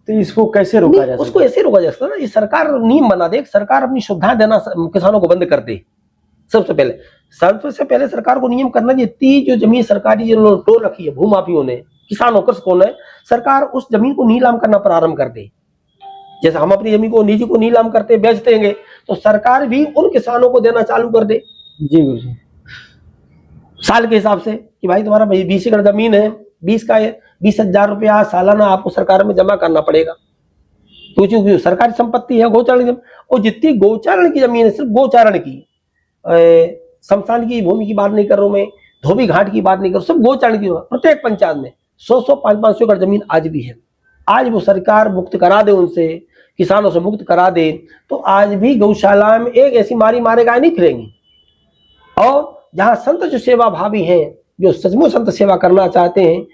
तो इसको कैसे रोका जा सकता है? उसको ऐसे रोका जा सकता है ना, ये सरकार नियम बना दे। सरकार अपनी सुविधाएं देना किसानों को बंद कर दे। सबसे पहले सरकार को नियम करना चाहिए। जो जमीन सरकारी जो टोल रखी है भूमाफियों ने, किसानों कृषकों ने, सरकार उस जमीन को नीलाम करना प्रारंभ कर दे। जैसे हम अपनी जमीन को निजी को नीलाम करते बेच देंगे, तो सरकार भी उन किसानों को देना चालू कर दे। जी गुरुजी। साल के हिसाब से कि भाई तुम्हारा 20 एकड़ जमीन है, 20,000 रुपया सालाना आपको सरकार में जमा करना पड़ेगा। क्योंकि सरकारी संपत्ति है गौचारण की, और जितनी गौचारण की जमीन है, सिर्फ गौचारण की, शमशान की भूमि की बात नहीं कर रहा हूं मैं, धोबी घाट की बात नहीं कर रहा, सब गौचारण की। प्रत्येक पंचायत में 100-100, 500-500 एकड़ जमीन आज भी है। आज वो सरकार मुक्त करा दे, उनसे किसानों से मुक्त करा दे, तो आज भी गौशाला में एक ऐसी मारे गाय नहीं फिरेंगी। और जहां संत जो सेवा भावी हैं, जो सचमुच संत सेवा करना चाहते हैं,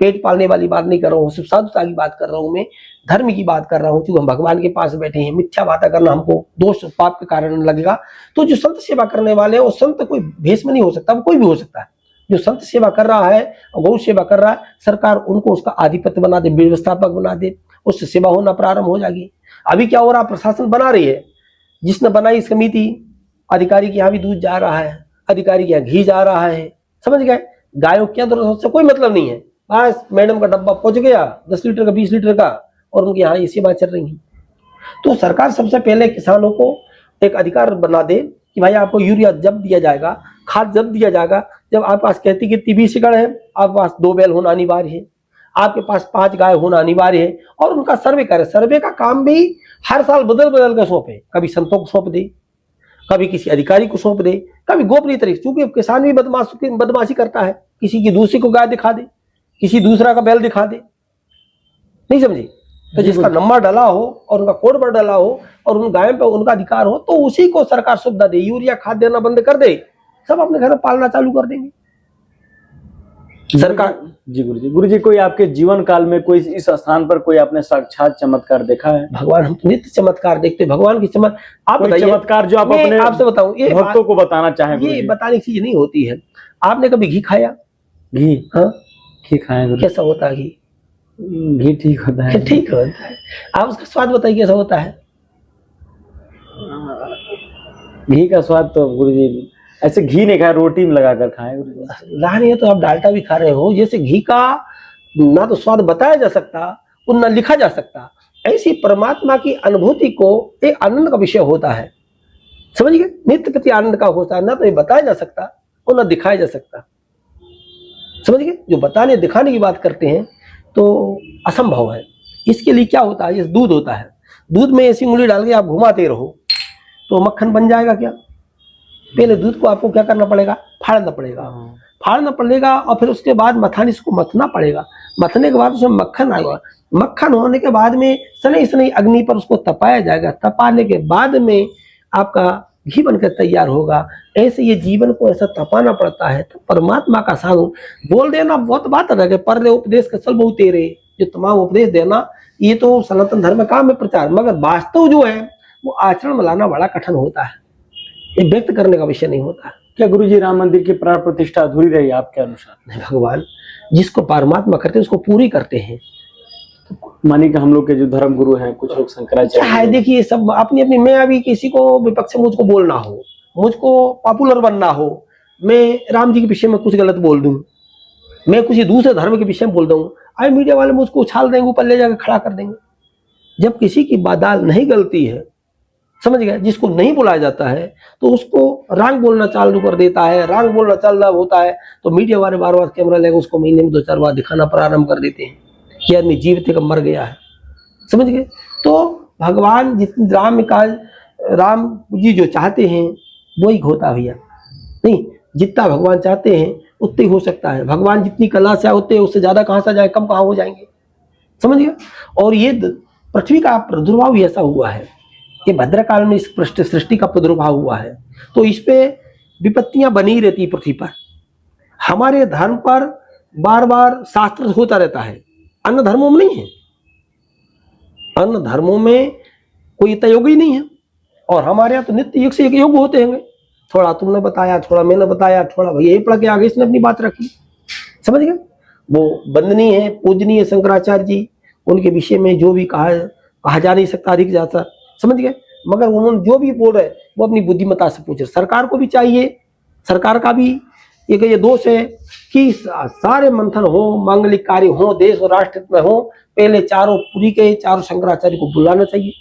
पेट पालने वाली बात नहीं कर रहा हूँ, सिर्फ साधुता की बात कर रहा हूँ मैं, धर्म की बात कर रहा हूँ। क्योंकि हम भगवान के पास बैठे हैं, मिथ्या बातें करना हमको दोष पाप के कारण लगेगा। तो जो संत सेवा करने वाले हैं, वो संत कोई भेष में नहीं हो सकता, वो कोई भी हो सकता है। जो संत सेवा कर रहा है, गौ सेवा कर रहा है, सरकार उनको उसका आधिपत्य बना दे, व्यवस्थापक बना दे, उससे सेवा होना प्रारंभ हो जाएगी। अभी क्या हो रहा, प्रशासन बना रही है, जिसने बनाई समिति, अधिकारी के यहाँ भी दूध जा रहा है, अधिकारी के यहाँ घी जा रहा है, समझ गए। गायों के अंदर से कोई मतलब नहीं है, बस मैडम का डब्बा पहुंच गया 10 लीटर का, 20 लीटर का, और उनके यहाँ ये सेवा चल रही है। तो सरकार सबसे पहले किसानों को एक अधिकार बना दे कि भाई आपको यूरिया जब दिया जाएगा, खाद जब दिया जाएगा, जब आपके पास कहती कि 20 एकड़ है, आपके पास 2 बैल होना अनिवार्य है, आपके पास 5 गाय होना अनिवार्य है, और उनका सर्वे करे। सर्वे का काम भी हर साल बदल बदल कर सौंपे, कभी संतों को सौंप दे, कभी किसी अधिकारी को सौंप दे, कभी गोपनीय तरीके। क्योंकि किसान भी बदमाशी करता है, किसी की दूसरी को गाय दिखा दे, किसी दूसरा का बैल दिखा दे, नहीं समझे। तो जिसका नंबर डाला हो और उनका कोड पर डाला हो और उन गायों पे उनका अधिकार हो, तो उसी को सरकार सुविधा दे। यूरिया खाद देना बंद कर दे, सब अपने घर में पालना चालू कर देंगे सरकार। जी गुरुजी, कोई आपके जीवन काल में कोई इस स्थान पर कोई आपने साक्षात चमत्कार देखा है? भगवान, हम तो नित्य चमत्कार देखते, भगवान की आप बताइए चमत्कार जो आप अपने आपसे बताऊं, ये भक्तों को बताना चाहें। ये बताने की चीज नहीं होती है। आपने कभी घी खाया? घी? हाँ, घी खाया। कैसा होता है घी? घी ठीक होता है। ठीक होता है। आप उसका स्वाद बताइए कैसा होता है? घी का स्वाद तो गुरुजी ऐसे घी नहीं खाया, रोटी में लगाकर खाए गुरुजी। रहा नहीं है तो आप डालटा भी खा रहे हो। जैसे घी का ना तो स्वाद बताया जा सकता और ना लिखा जा सकता, ऐसी परमात्मा की अनुभूति को एक आनंद का विषय होता है, समझ गए। नित्य प्रति आनंद का होता है, ना तो ये बताया जा सकता और ना दिखाया जा सकता, समझ गए। जो बताने दिखाने की बात करते हैं तो असंभव है। इसके लिए क्या होता है, जैसे दूध होता है, दूध में ऐसी उंगली डाल के आप घुमाते रहो तो मक्खन बन जाएगा क्या? पहले दूध को आपको क्या करना पड़ेगा? फाड़ना पड़ेगा। फाड़ना पड़ेगा और फिर उसके बाद मथानी को मथना पड़ेगा। मथने के बाद उसमें मक्खन आएगा। मक्खन होने के बाद में सनई सनई अग्नि पर उसको तपाया जाएगा। तपाने के बाद में आपका घी बनकर तैयार होगा। ऐसे ये जीवन को ऐसा तपाना पड़ता है। तो परमात्मा का साधु बोल देना बहुत बात है, पर उपदेश कसल बहुत तेरे, जो तमाम उपदेश देना ये तो सनातन धर्म का में प्रचार, मगर वास्तव जो है वो आचरण में लाना बड़ा कठिन होता है। ये व्यक्त करने का विषय नहीं होता। क्या गुरुजी राम मंदिर की प्राण प्रतिष्ठा अधूरी रही आपके अनुसार? नहीं, भगवान जिसको परमात्मा करते हैं उसको पूरी करते हैं। मानी कि हम लोग के जो धर्म गुरु हैं, कुछ लोग शंकराचार्य है, देखिए सब अपनी अपनी, मैं अभी किसी को विपक्ष में मुझको बोलना हो, मुझको पॉपुलर बनना हो, मैं राम जी के विषय में कुछ गलत बोल दूं, मैं किसी दूसरे धर्म के विषय में बोल दूं, आई मीडिया वाले मुझको उछाल देंगे, ऊपर ले जाकर खड़ा कर देंगे। जब किसी की बादाल नहीं गलती है समझ गए। जिसको नहीं बुलाया जाता है तो उसको रंग बोलना चालू कर देता है, रंग बोलना चल रहा होता है तो मीडिया वाले बार बार कैमरा लेकर उसको महीने में 2-4 बार दिखाना प्रारंभ कर देते हैं कि आदमी जीवित है कि मर गया है। समझ गए। तो भगवान जितनी राम जी जो चाहते हैं वही होता भैया, नहीं जितना भगवान चाहते हैं उतने ही हो सकता है। भगवान जितनी कला से होते हैं उससे ज्यादा कहां से जाए, कम कहां हो जाएंगे। समझ गए। और ये पृथ्वी का प्रादुर्भाव भी ऐसा हुआ है कि भद्रकाल में इस सृष्टि का प्रादुर्भाव हुआ है तो इस पे विपत्तियां बनी रहती पृथ्वी पर। हमारे धर्म पर बार बार शास्त्र होता रहता है, अन्य धर्मों में नहीं है। अन्य धर्मों में कोई इतना योग ही नहीं है और हमारे यहाँ तो नित्य युग से एक योग होते हैं। थोड़ा तुमने बताया, थोड़ा मैंने बताया, थोड़ा भैया यही पढ़ के आगे इसने अपनी बात रखी। समझ गए। वो वंदनीय है, पूजनीय शंकराचार्य जी, उनके विषय में जो भी कहा जा नहीं सकता अधिक ज्यादा। समझ गए। मगर उन्होंने जो भी बोल रहे वो अपनी बुद्धिमत्ता से पूछ रहे। सरकार को भी चाहिए, सरकार का भी एक ये दोष है कि सारे मंथन हो, मांगलिक कार्य हो, देश और राष्ट्र में हो, पहले चारों पुरी के चारों शंकराचार्य को बुलाना चाहिए,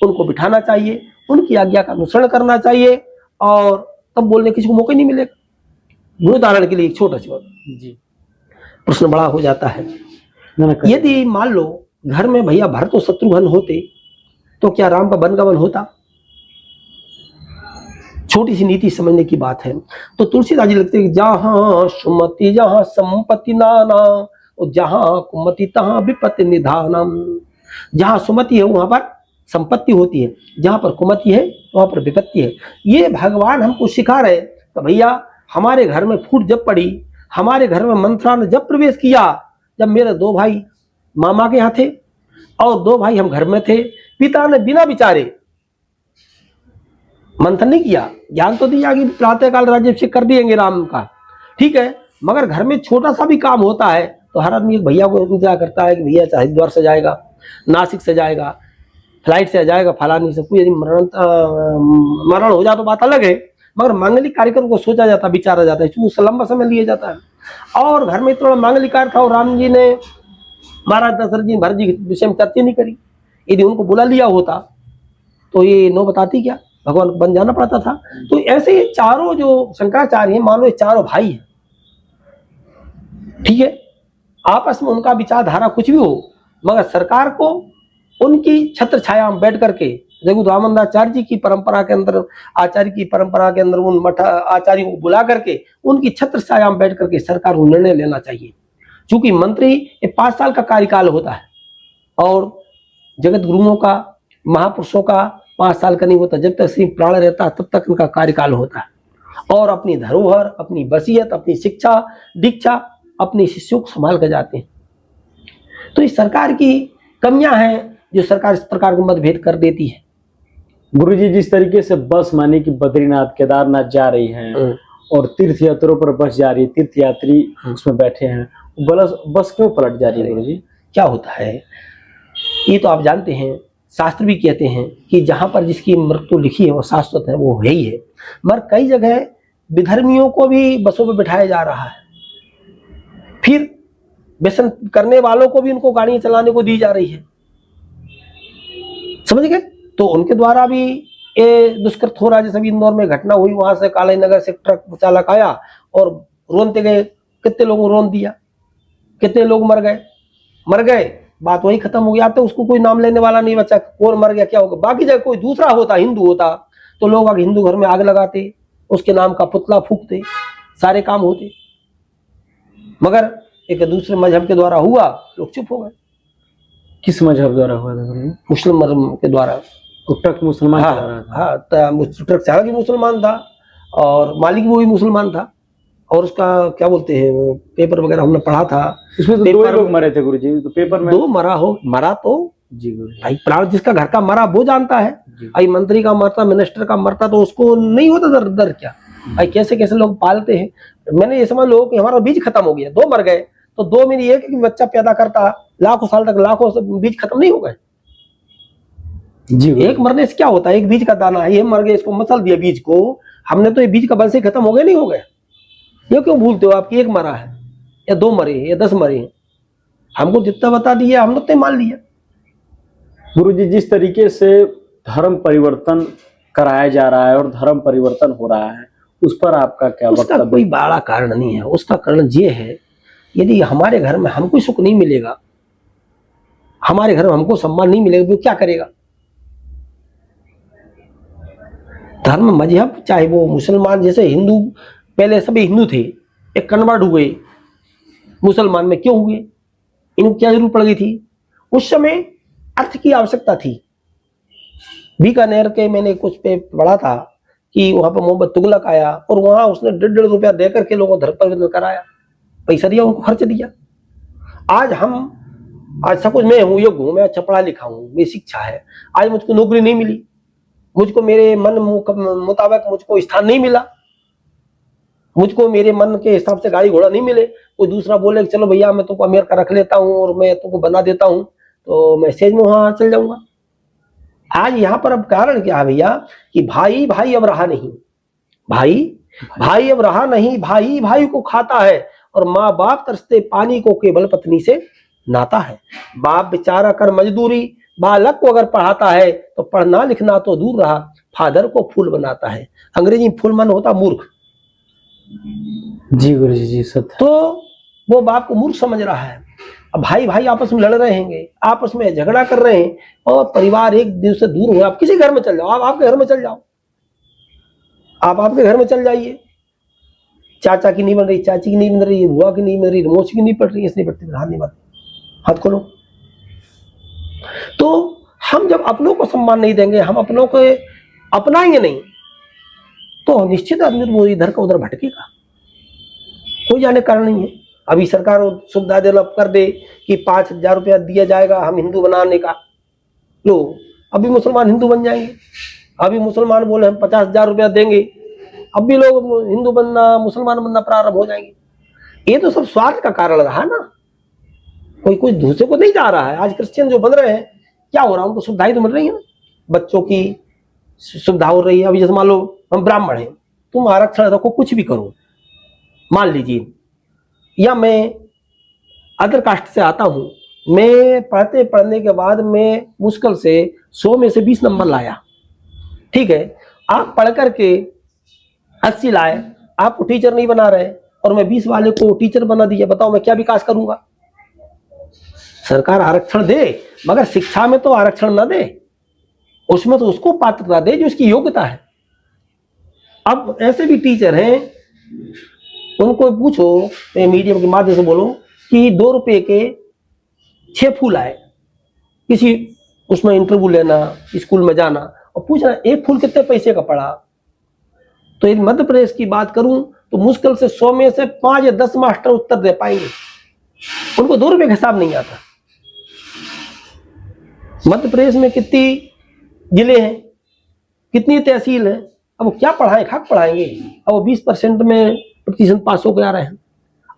उनको बिठाना चाहिए, उनकी आज्ञा का अनुसरण करना चाहिए और तब बोलने किसी को मौका नहीं मिलेगा। उदाहरण के लिए एक छोटा सी बात जी, प्रश्न बड़ा हो जाता है। यदि मान लो घर में भैया भरत और शत्रुघ्न होते तो क्या राम का वनगमन होता? छोटी सी नीति समझने की बात है। तो तुलसीदास जी लिखते हैं जहां सुमति जहां संपत्ति नाना और जहां कुमति तहां विपत्ति निधानम। जहां सुमति है वहां पर संपत्ति होती है, जहां पर कुमति है वहां पर विपत्ति है। ये भगवान हमको सिखा रहे। तो भैया हमारे घर में फूट जब पड़ी, हमारे घर में मंत्रा ने जब प्रवेश किया, जब मेरे 2 भाई मामा के यहाँ थे और 2 भाई हम घर में थे, पिता ने बिना विचारे मंथन नहीं किया, ज्ञान तो दिया कि प्रातःकाल राज्याभिषेक कर दिएंगे राम का, ठीक है। मगर घर में छोटा सा भी काम होता है तो हर आदमी एक भैया को इंतजार करता है कि भैया हरिद्वार से जाएगा, नासिक से जाएगा, फ्लाइट से जाएगा, फलानी से। कोई यदि मरण हो जाए तो बात अलग है, मगर मांगलिक कार्यक्रम को सोचा जाता, विचारा जाता है, क्योंकि उसका लंबा समय लिया जाता है। और घर में थोड़ा मांगलिक कार्य था और राम जी ने महाराज दशरथ जी भरत जी के विषय में चर्चा नहीं करी। यदि उनको बुला लिया होता तो ये नो बताती क्या, भगवान बन जाना पड़ता था। तो ऐसे ये चारों जो शंकराचार्य हैं, मान लो ये चारों भाई हैं, ठीक है, आपस में उनका विचारधारा कुछ भी हो, मगर सरकार को उनकी छत्र छाया में बैठ करके रघुरामानंदाचार्य जी की परंपरा के अंदर, आचार्य की परंपरा के अंदर उन मठ आचार्यों को बुला करके उनकी छत्र छाया में बैठ करके सरकार को निर्णय लेना चाहिए। क्योंकि मंत्री ये 5 साल का कार्यकाल होता है और जगत गुरुओं का, महापुरुषों का 5 साल का नहीं होता। जब तक सिर्फ प्राण रहता है तब तक उनका कार्यकाल होता है और अपनी धरोहर, अपनी वसीयत, अपनी शिक्षा दीक्षा अपने शिष्यों को संभाल कर जाते हैं। तो इस सरकार की कमियां हैं जो सरकार इस प्रकार को मतभेद कर देती है। गुरुजी, जिस तरीके से बस माने कि बद्रीनाथ केदारनाथ जा रही हैं और तीर्थ यात्रों पर बस जा रही है, तीर्थ यात्री उसमें बैठे हैं, बस क्यों पलट जा रही है गुरुजी? क्या होता है ये तो आप जानते हैं, शास्त्र भी कहते हैं कि जहां पर जिसकी मृत्यु लिखी है वो शाश्वत है, वो है ही है। मगर कई जगह विधर्मियों को भी बसों पर बिठाया जा रहा है, फिर व्यसन करने वालों को भी उनको गाड़ियां चलाने को दी जा रही है। समझ गए। तो उनके द्वारा भी ये दुष्कृत हो रहा है। जैसे इंदौर में घटना हुई, वहां से काली नगर से ट्रक चालक आया और रोनते गए, कितने लोगों को रोन दिया, कितने लोग मर गए, बात वही खत्म हो गया। तो उसको कोई नाम लेने वाला नहीं बचा, कौन मर गया क्या होगा। बाकी जगह कोई दूसरा होता, हिंदू होता, तो लोग आगे हिंदू घर में आग लगाते, उसके नाम का पुतला फूकते, सारे काम होते। मगर एक दूसरे मजहब के द्वारा हुआ, लोग चुप हो गए। किस मजहब द्वारा हुआ था? मुस्लिम मजहब के द्वारा। ट्रक मुसलमान चला रहा था। हाँ, ट्रक चालक भी मुसलमान था और मालिक वो भी मुसलमान था। और उसका क्या बोलते हैं, वो पेपर वगैरह हमने पढ़ा था, इसमें तो 2 लोग मरे थे गुरुजी। तो पेपर में 2 मरा तो जी गुरुजी, भाई प्राण जिसका घर का मरा वो जानता है। भाई मंत्री का मरता, मिनिस्टर का मरता तो उसको नहीं होता दर क्या। भाई कैसे कैसे लोग पालते हैं। मैंने ये समझ लो कि हमारा बीज खत्म हो गया, 2 मर गए तो 2 में एक बच्चा पैदा करता, लाखों साल तक लाखों बीज खत्म नहीं हो गए जी। एक मरने से क्या होता है, एक बीज का दाना है, ये मर गए, इसको मसल दिया बीज को, हमने तो ये बीज का वंश ही खत्म हो गया, नहीं हो गए। ये क्यों भूलते हो आपकी 1 मरा है या 2 मरे या 10 मरे हैं, हमको जितना बता दिया हमने उतना मान लिया। गुरुजी, जिस तरीके से धर्म परिवर्तन कराया जा रहा है और धर्म परिवर्तन हो रहा है, उस पर आपका क्या उसका वक्तव्य? कोई बड़ा कारण नहीं है। उसका कारण ये है, यदि हमारे घर में हमको सुख नहीं मिलेगा, हमारे घर में हमको सम्मान नहीं मिलेगा, तो क्या करेगा? धर्म मजहब, चाहे वो मुसलमान, जैसे हिंदू पहले सभी हिंदू थे, एक कन्वर्ट हुए मुसलमान में, क्यों हुए? इनको क्या जरूरत पड़ गई थी? उस समय अर्थ की आवश्यकता थी। बीकानेर के मैंने कुछ पे पढ़ा था कि वहां पर मोहम्मद तुगलक आया और वहां उसने 1.5 रुपया देकर के लोगों को धर्म परिवर्तन कराया, पैसा दिया, उनको खर्च दिया। आज सब कुछ मैं हूं, योग्य हूं, मैं अच्छा पढ़ा लिखा हूं, मेरी शिक्षा है, आज मुझको नौकरी नहीं मिली, मुझको मेरे मन मुताबिक मुझको स्थान नहीं मिला, मुझको मेरे मन के हिसाब से गाड़ी घोड़ा नहीं मिले, कोई दूसरा बोले कि चलो भैया मैं तुमको अमेरिका रख लेता हूँ और मैं तुमको बना देता हूँ, तो मैं सेज में वहां चल जाऊंगा। आज यहाँ पर अब कारण क्या है भैया, कि भाई भाई अब रहा नहीं, भाई भाई अब रहा नहीं, भाई भाई को खाता है, और माँ बाप तरसते पानी को केवल पत्नी से नाता है। बाप बेचारा कर मजदूरी, बालक को अगर पढ़ाता है तो पढ़ना लिखना तो दूर रहा, फादर को फूल बनाता है। अंग्रेजी में फूल मन होता मूर्ख। जी गुरु जी सत्य। तो वो बाप को मूर्ख समझ रहा है। अब भाई भाई आपस में लड़ रहे हैं, आपस में झगड़ा कर रहे हैं, और परिवार एक दूसरे से दूर हुआ। आप किसी घर में चल जाओ, आप आपके घर में चल जाओ, आप आपके घर में चल जाइए, चाचा की नहीं बन रही, चाची की नहीं बन रही, बुआ की नहीं बन रही, मौसी की नहीं पड़ रही, इसलिए पड़ती, हाथ नहीं बनती, हाथ खोलो। तो हम जब अपनों को सम्मान नहीं देंगे, हम अपनों को अपनाएंगे नहीं, तो निश्चित आदमी वो इधर का उधर भटकेगा, कोई जाने कारण नहीं है। अभी सरकार सुविधा डेवलप कर दे कि 5,000 रुपया दिया जाएगा हम हिंदू बनाने का, लो अभी मुसलमान हिंदू बन जाएंगे। अभी मुसलमान बोले हम 50,000 रुपया देंगे, अब भी लोग हिंदू बनना मुसलमान बनना प्रारंभ हो जाएंगे। ये तो सब स्वार्थ का कारण रहा ना, कोई कुछ दूसरे को नहीं जा रहा है। आज क्रिश्चियन जो बन रहे हैं, क्या हो रहा है, उनको सुविधाएं तो मिल रही है ना, बच्चों की सुविधा हो रही है। अभी जैसे मान लो हम ब्राह्मण हैं, तुम आरक्षण रखो, कुछ भी करो, मान लीजिए, या मैं अदर कास्ट से आता हूं, मैं पढ़ने के बाद मैं मुश्किल से 100 में से 20 नंबर लाया, ठीक है, आप पढ़ करके 80 लाए, आपको टीचर नहीं बना रहे, और मैं 20 वाले को टीचर बना दिया, बताओ मैं क्या विकास करूंगा? सरकार आरक्षण दे, मगर शिक्षा में तो आरक्षण ना दे, उसमें तो उसको पात्रता दे जो उसकी योग्यता है। अब ऐसे भी टीचर हैं, उनको पूछो, मीडियम के माध्यम से बोलो कि 2 रुपए के 6 फूल आए, किसी उसमें इंटरव्यू लेना, स्कूल में जाना और पूछना एक फूल कितने पैसे का पड़ा। तो यदि मध्य प्रदेश की बात करूं तो मुश्किल से 100 में से 5 या 10 मास्टर उत्तर दे पाएंगे, उनको 2 रुपए का हिसाब नहीं आता। मध्य प्रदेश में कितनी जिले हैं, कितनी तहसील है, अब वो क्या पढ़ाएं, खाक पढ़ाएंगे। अब वो 20% में प्रतिशत पास हो आ रहे हैं,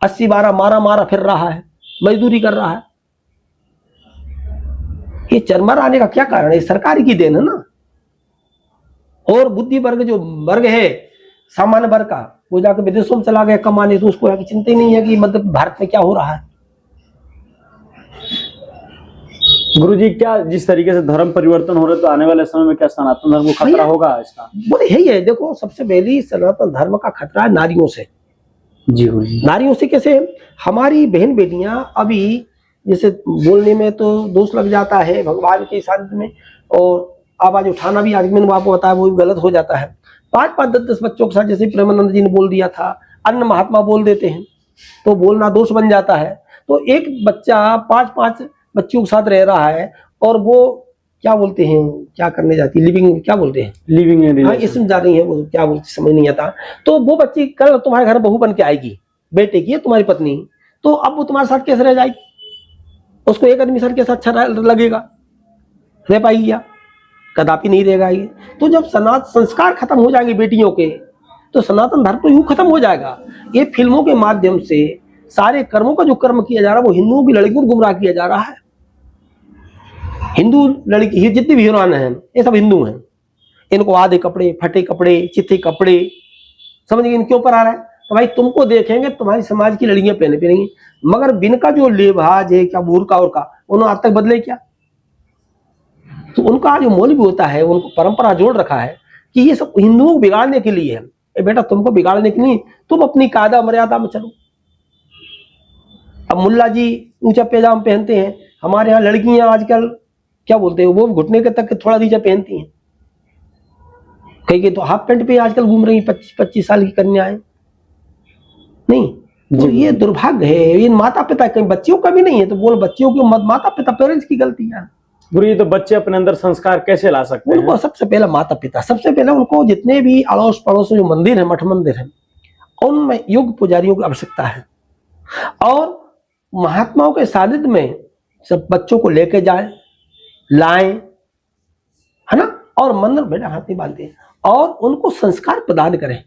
80-12 मारा फिर रहा है, मजदूरी कर रहा है। ये चरमरा आने का क्या कारण है? सरकार की देन है ना। और बुद्धि वर्ग जो वर्ग है, सामान्य वर्ग का, वो जाकर विदेशों में चला गया कमाने, तो उसको चिंता ही नहीं है कि मध्य भारत में क्या हो रहा है। गुरुजी, क्या जिस तरीके से धर्म परिवर्तन हो रहा है, तो आने वाले समय में क्या सनातन धर्म को खतरा होगा इसका? बोले यही है, देखो सबसे पहली सनातन धर्म का खतरा है नारियों से। जी गुरुजी। नारियों से कैसे? हमारी बहन बेटियां अभी जैसे बोलने में तो दोष लग जाता है भगवान के सानिध्य में, और आवाज उठाना भी, आज मैंने आपको बताया, वो भी गलत हो जाता है। 5-5, 10-10 बच्चों के साथ, जैसे प्रेमानंद जी ने बोल दिया था, अन्य महात्मा बोल देते हैं तो बोलना दोष बन जाता है। तो एक बच्चा 5-5 बच्चों के साथ रह रहा है, और वो क्या बोलते हैं, क्या करने जाती है, लिविंग, क्या बोलते हैं, लिविंग, इसमें जा रही है, वो क्या बोलती समझ नहीं आता। तो वो बच्ची कल तुम्हारे घर बहू बन के आएगी, बेटे की है तुम्हारी पत्नी, तो अब वो तुम्हारे साथ कैसे रह जाएगी? उसको एक आदमी सर के साथ अच्छा लगेगा, रह पाएगी क्या? कदापि नहीं रहेगा ये। तो जब संस्कार खत्म हो जाएंगे बेटियों के, तो सनातन धर्म तो यूं खत्म हो जाएगा। ये फिल्मों के माध्यम से सारे कर्मों का जो कर्म किया जा रहा है, वो हिंदुओं की लड़कियों को गुमराह किया जा रहा है। हिंदू लड़की जितनी भी हीरोइन हैं, ये सब हिंदू हैं। इनको आधे कपड़े, फटे कपड़े, चित्ते कपड़े, समझ गए इन क्यों पर आ रहा है? तो भाई तुमको देखेंगे तुम्हारी समाज की लड़कियां पहने पहनेंगी, मगर बिनका जो लिबाज है, क्या बुर्का और का, उन्होंने आज तक बदले क्या? तो उनका जो मौल भी होता है, उनको परंपरा जोड़ रखा है। कि ये सब हिंदुओं को बिगाड़ने के लिए है। ए बेटा, तुमको बिगाड़ने के लिए, तुम अपनी कायदा मर्यादा में चलो। अब मुल्ला जी ऊंचा पैजामा पहनते हैं, हमारे यहाँ लड़कियां आजकल क्या बोलते हैं, वो घुटने के तक थोड़ा नीचे पहनती हैं, कहीं तो हाफ पैंट पे आजकल घूम रही 25 साल की कन्याएं। नहीं, तो ये दुर्भाग्य है। ये माता पिता, कहीं बच्चियों का भी नहीं है तो बोल बच्चियों की, माता पिता पेरेंट्स की गलती है। गुरु जी, तो बच्चे अपने अंदर संस्कार कैसे ला सकते हैं? उनको सबसे पहले माता पिता, सबसे पहले उनको जितने भी अड़ोस पड़ोस में जो मंदिर है, मठ मंदिर है, उनमें योग्य पुजारियों की आवश्यकता है। और महात्माओं के सानिध्य में सब बच्चों को लेके जाए, लाएं, है ना, और मंदिर बेटा हाथ नहीं बांधते, और उनको संस्कार प्रदान करें।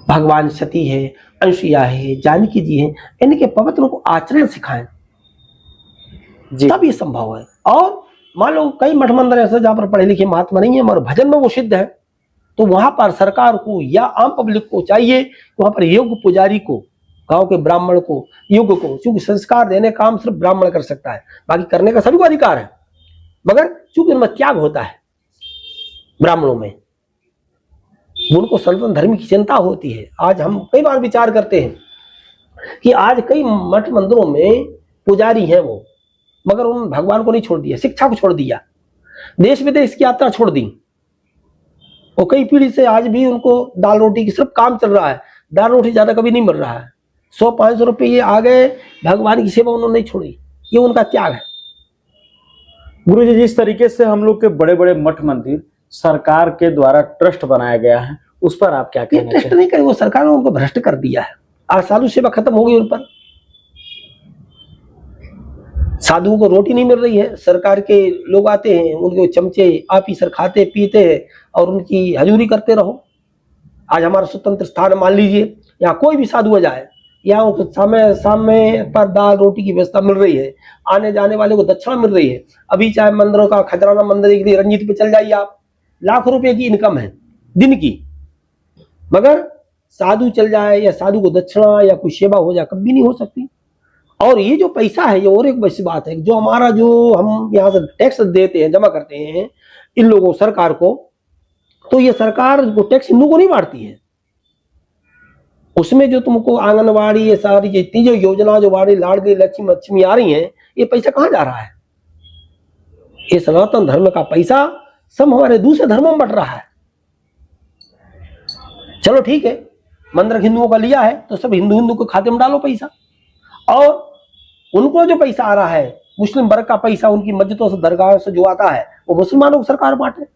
भगवान सती है, अंशुया है, जानकी जी है, इनके पवित्र को आचरण सिखाएं, तब ये संभव है। और मान लो कई मठ मंदिर ऐसे जहां पर पढ़े लिखे महात्मा नहीं है, मगर भजन में वो सिद्ध है, तो वहां पर सरकार को या आम पब्लिक को चाहिए वहां पर योग्य पुजारी को, गांव के ब्राह्मण को, योग्य को, क्योंकि संस्कार देने का काम सिर्फ ब्राह्मण कर सकता है, बाकी करने का सभी को अधिकार है, मगर चूंकि उनमें त्याग होता है ब्राह्मणों में, उनको सनातन धर्म की चिंता होती है। आज हम कई बार विचार करते हैं कि आज कई मठ मंदिरों में पुजारी हैं वो, मगर उन्होंने भगवान को नहीं छोड़ दिया, शिक्षा को छोड़ दिया, देश विदेश की यात्रा छोड़ दी, और कई पीढ़ी से आज भी उनको दाल रोटी की सिर्फ काम चल रहा है, दाल रोटी ज्यादा कभी नहीं मिल रहा है। 100-500 रुपये ये आ गए, भगवान की सेवा उन्होंने नहीं छोड़ी, ये उनका त्याग है। गुरु जी, जिस तरीके से हम लोग के बड़े बड़े मठ मंदिर सरकार के द्वारा ट्रस्ट बनाया गया है, उस पर आप क्या कहना ट्रस्ट नहीं करे, वो सरकार ने उनको भ्रष्ट कर दिया है। आज साधु सेवा खत्म हो गई उन पर, साधुओं को रोटी नहीं मिल रही है, सरकार के लोग आते हैं, उनके चमचे ऑफिसर खाते पीते हैं और उनकी हजूरी करते रहो। आज हमारा स्वतंत्र स्थान मान लीजिए, यहाँ कोई भी साधु आ जाए, यहाँ उनको समय समय पर दाल रोटी की व्यवस्था मिल रही है, आने जाने वाले को दक्षिणा मिल रही है। अभी चाहे मंदिरों का खजराना मंदिर एक दिन रंजीत पे चल जाइए आप, लाखों रुपए की इनकम है दिन की, मगर साधु चल जाए या साधु को दक्षिणा या कोई सेवा हो जाए, कभी नहीं हो सकती। और ये जो पैसा है, ये और एक बड़ी बात है, जो हमारा जो हम यहाँ से टैक्स देते हैं, जमा करते हैं इन लोगों सरकार को, तो ये सरकार को टैक्स हिंदू को नहीं बांटती है, उसमें जो तुमको आंगनवाड़ी ये सारी जितनी जो योजना जो बाड़ी लाडली लक्ष्मी आ रही है, ये पैसा कहाँ जा रहा है? ये सनातन धर्म का पैसा सब हमारे दूसरे धर्मों में बट रहा है। चलो ठीक है, मंदिर हिंदुओं का लिया है तो सब हिंदू के खाते में डालो पैसा, और उनको जो पैसा आ रहा है मुस्लिम वर्ग का पैसा, उनकी मस्जिदों से दरगाह से जो आता है वो मुसलमानों को सरकार बांटे।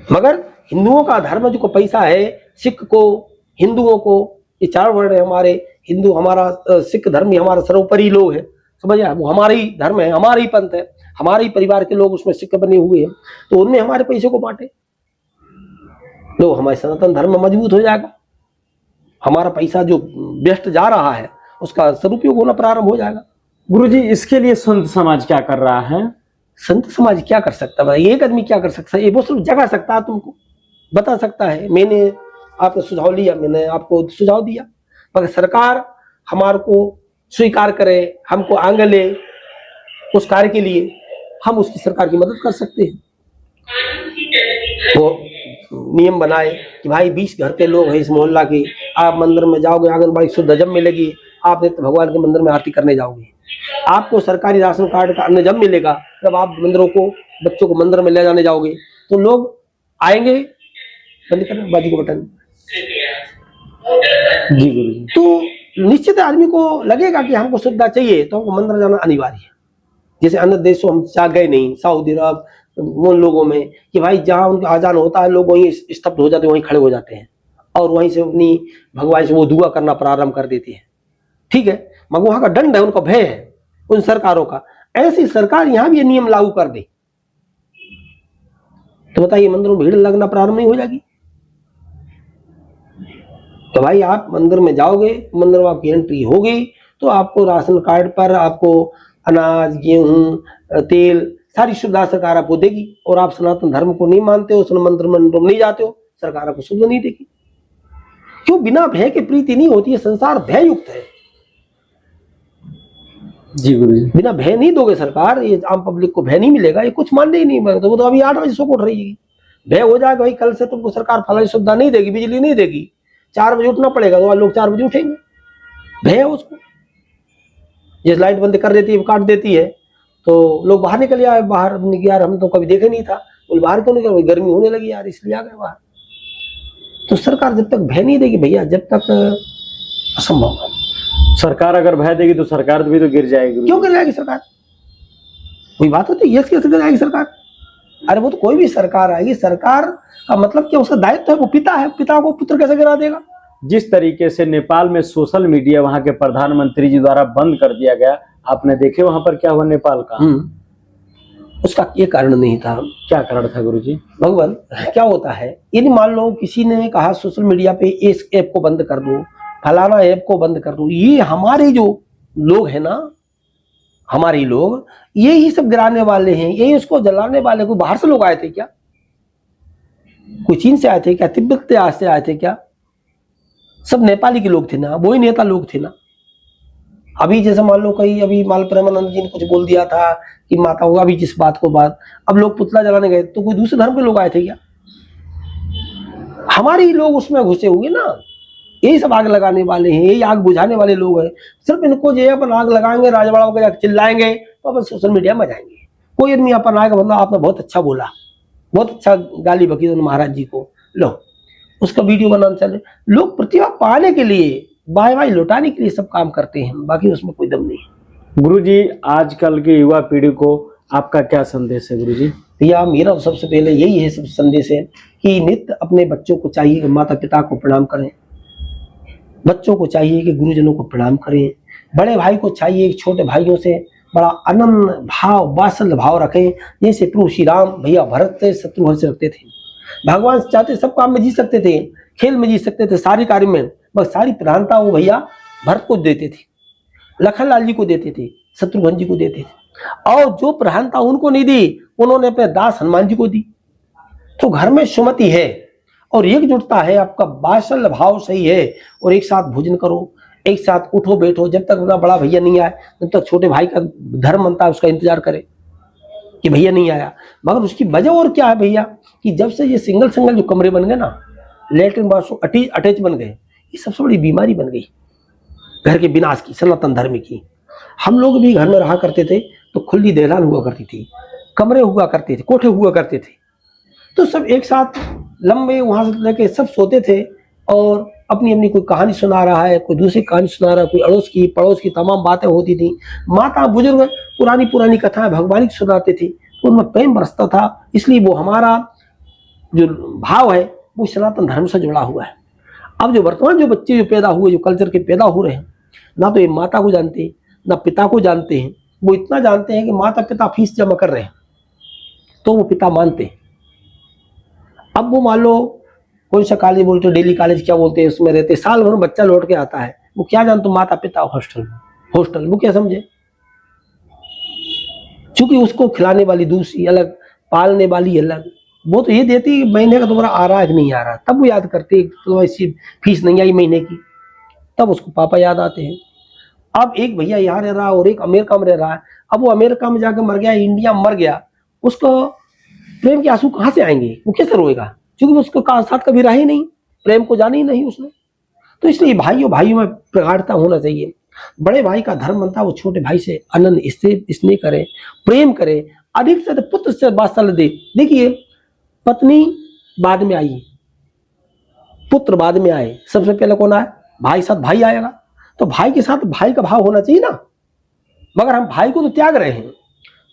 मगर हिंदुओं का धर्म जो पैसा है, सिख को, हिंदुओं को, ये 4 वर्ण है हमारे, हिंदू हमारा, सिख धर्म हमारा सर्वोपरि लोग है, समझिए, वो हमारा ही धर्म है, हमारा ही पंथ है, हमारे ही परिवार के लोग उसमें सिख बने हुए हैं, तो उनमें हमारे पैसे को बांटे, तो हमारे सनातन धर्म मजबूत हो जाएगा। हमारा पैसा जो व्यस्त जा रहा है उसका सदुपयोग होना प्रारंभ हो जाएगा। गुरुजी, इसके लिए संत समाज क्या कर रहा है? संत समाज क्या कर सकता है? एक आदमी क्या कर सकता है? वो सिर्फ जगा सकता है, तुमको बता सकता है, मैंने आपको सुझाव लिया, मैंने आपको सुझाव दिया, मगर सरकार हमारे को स्वीकार करे, हमको आगे ले उस कार्य के लिए, हम उसकी सरकार की मदद कर सकते हैं। वो नियम बनाए कि भाई 20 घर के लोग हैं इस मोहल्ला के, आप मंदिर में जाओगे, आंगनबाड़ी शुद्ध जब मिलेगी, आप नित्य भगवान के मंदिर में आरती करने जाओगे, आपको सरकारी राशन कार्ड का अन्न जब मिलेगा, जब आप मंदिरों को, बच्चों को मंदिर में ले जाने जाओगे, तो लोग आएंगे। बंद करना बाजू को बटन। जी गुरुजी। तो निश्चित आदमी को लगेगा कि हमको सुविधा चाहिए, तो हमको मंदिर जाना अनिवार्य है। जैसे अन्य देशों हम जा गए नहीं, सऊदी अरब, उन लोगों में कि भाई जहाँ उनका आजान होता है, लोग वहीं स्तब्ध हो जाते हैं, वहीं खड़े हो जाते हैं और वहीं से अपनी भगवान से वो दुआ करना प्रारंभ कर देते हैं। ठीक है, मगर वहां का दंड है, उनका भय है उन सरकारों का। ऐसी सरकार यहाँ भी ये नियम लागू कर दे तो बताइए मंदिरों में भीड़ लगना प्रारंभ नहीं हो जाएगी? तो भाई आप मंदिर में जाओगे, मंदिर में आपकी एंट्री होगी तो आपको राशन कार्ड पर आपको अनाज, गेहूं, तेल, सारी सुविधा सरकार आपको देगी। और आप सनातन धर्म को नहीं मानते हो, मंदिर में नहीं जाते हो, सरकार आपको सुविधा नहीं देगी। क्यों? बिना भय के प्रीति नहीं होती है। संसार भय युक्त है। जी गुरुजी। बिना भय नहीं दोगे सरकार, ये आम पब्लिक को भय नहीं मिलेगा, ये कुछ मानने ही नहीं। तो वो तो अभी 8 बजे सो उठ रही है, भय हो जाएगा भाई कल से तुमको सरकार फलानी सुविधा नहीं देगी, बिजली नहीं देगी, 4 बजे उठना पड़ेगा, तो लोग 4 बजे उठेंगे, भय है उसको। जिस लाइट बंद कर देती है, काट देती है, तो लोग बाहर निकल आए, बाहर यार हम तो कभी देखे नहीं था, बोले बाहर क्यों निकल, गर्मी होने लगी यार इसलिए आ गए बाहर। तो सरकार जब तक भय नहीं देगी भैया, जब तक असंभव है। सरकार अगर भय देगी तो सरकार भी तो गिर जाएगी। क्यों गिर जाएगी सरकार? कोई बात होती है, यस कैसे गिर जाएगी सरकार? अरे वो तो कोई भी सरकार आएगी, सरकार का मतलब क्या, उसका दायित्व है, वो पिता है, पिता को पुत्र कैसे गिरा देगा? जिस तरीके से नेपाल में सोशल मीडिया वहां के प्रधानमंत्री जी द्वारा बंद कर दिया गया, आपने देखे वहां पर क्या हुआ नेपाल का? उसका ये कारण नहीं था। क्या कारण था गुरुजी? भगवान, क्या होता है, यदि मान लो किसी ने कहा सोशल मीडिया पे इस ऐप को बंद कर दो, फलाना ऐप को बंद कर दो, ये हमारे जो लोग हैं ना, हमारे लोग यही सब गिराने वाले हैं, यही उसको जलाने वाले। कोई बाहर से लोग आए थे क्या? कोई चीन से आए थे क्या? तिब्बत से आए थे क्या? सब नेपाली के लोग थे ना, वही नेता लोग थे ना। अभी जैसे मान लो कहीं, अभी माल प्रेमानंद जी ने कुछ बोल दिया था कि माता होगा, अभी जिस बात को बात, अब लोग पुतला जलाने गए, तो कोई दूसरे धर्म के लोग आए थे क्या? हमारे ही लोग उसमें घुसे हुए ना, यही सब आग लगाने वाले हैं, यही आग बुझाने वाले लोग हैं। सिर्फ इनको जो है अपन आग लगाएंगे, राजवाड़ा को जाकर चिल्लाएंगे, तो अपन सोशल मीडिया में जाएंगे। कोई आदमी अपन आएगा, मतलब आपने बहुत अच्छा बोला, बहुत अच्छा गाली बकी महाराज जी को, लो उसका वीडियो बनाना चले। लोग प्रतिभा पाने के लिए, वाह लौटाने के लिए सब काम करते हैं, बाकी उसमें कोई दम नहीं है। गुरुजी, आजकल की युवा पीढ़ी को आपका क्या संदेश है गुरुजी? भैया मेरा सबसे पहले यही है, सब संदेश है कि नित्य अपने बच्चों को चाहिए कि माता पिता को प्रणाम करें, बच्चों को चाहिए कि गुरुजनों को प्रणाम करें, बड़े भाई को चाहिए कि छोटे भाइयों से बड़ा अनन्य भाव, वात्सल्य भाव रखें। जैसे प्रभु श्री राम भैया भरत से शत्रुघ्न से रखते थे। भगवान चाहते सब काम में जी सकते थे, खेल में जी सकते थे, सारी कार्य में, बस सारी प्रधानता वो भैया भरत को देते थे, लखन लाल जी को देते थे, शत्रुघ्न जी को देते थे। और जो प्रधानता उनको नहीं दी, उन्होंने अपने दास हनुमान जी को दी। तो घर में सुमति है और एकजुटता है, आपका वात्सल्य भाव सही है, और एक साथ भोजन करो, एक साथ उठो बैठो। जब तक अपना बड़ा भैया नहीं आए, जब तक छोटे भाई का धर्म बनता है उसका इंतजार करे कि भैया नहीं आया। मगर उसकी वजह और क्या है भैया, कि जब से ये सिंगल जो कमरे बन गए ना, लेटरिन बाथरूम अटैच बन गए, ये सबसे बड़ी बीमारी बन गई घर के विनाश की, सनातन धर्म की। हम लोग भी घर में रहा करते थे तो खुली दहलान हुआ करती थी, कमरे हुआ करते थे, कोठे हुआ करते थे, तो सब एक साथ लंबे वहां से लेके सब सोते थे, और अपनी अपनी कोई कहानी सुना रहा है, कोई दूसरी कहानी सुना रहा है, कोई अड़ोस की पड़ोस की तमाम बातें होती थी। माता बुजुर्ग पुरानी कथाएं भगवान की सुनाते थे, तो उनमें प्रेम बरसता था। इसलिए वो हमारा जो भाव है वो सनातन धर्म से जुड़ा हुआ है। अब जो वर्तमान जो बच्चे जो पैदा हुए, जो कल्चर के पैदा हो रहे हैं, ना तो ये माता को जानते हैं ना पिता को जानते हैं। वो इतना जानते हैं कि माता पिता फीस जमा कर रहे हैं तो वो पिता मानते हैं। अब वो मान लो कौन सा कॉलेज बोलते, डेली कॉलेज क्या बोलते हैं, उसमें रहते, साल भर बच्चा लौट के आता है, वो क्या जानते माता पिता हॉस्टल वो क्या समझे, चूंकि उसको खिलाने वाली दूसरी अलग, पालने वाली अलग। वो तो ये देती महीने का तुम्हारा आ रहा है कि नहीं आ रहा, तब वो याद करते तो ऐसी फीस नहीं आई महीने की, तब उसको पापा याद आते हैं। अब एक भैया यहाँ रह रहा है और एक अमेरिका में रह रहा है। अब वो अमेरिका में जाकर मर गया, इंडिया में मर गया, उसको प्रेम के आंसू कहाँ से आएंगे, वो कैसे रोएगा, क्योंकि उसको साथ कभी रहा ही नहीं, प्रेम को जाना ही नहीं उसने। तो इसलिए भाइयों में प्रगाढ़ता होना चाहिए। बड़े भाई का धर्म बनता है वो छोटे भाई से अनन्य स्नेह करे, प्रेम करे, अधिक से अधिक पुत्र से वात्सल्य दे। देखिए पत्नी बाद में आई, पुत्र बाद में आए, सबसे पहले कौन आए, भाई साथ भाई आएगा, तो भाई के साथ भाई का भाव होना चाहिए ना। मगर हम भाई को तो त्याग रहे हैं,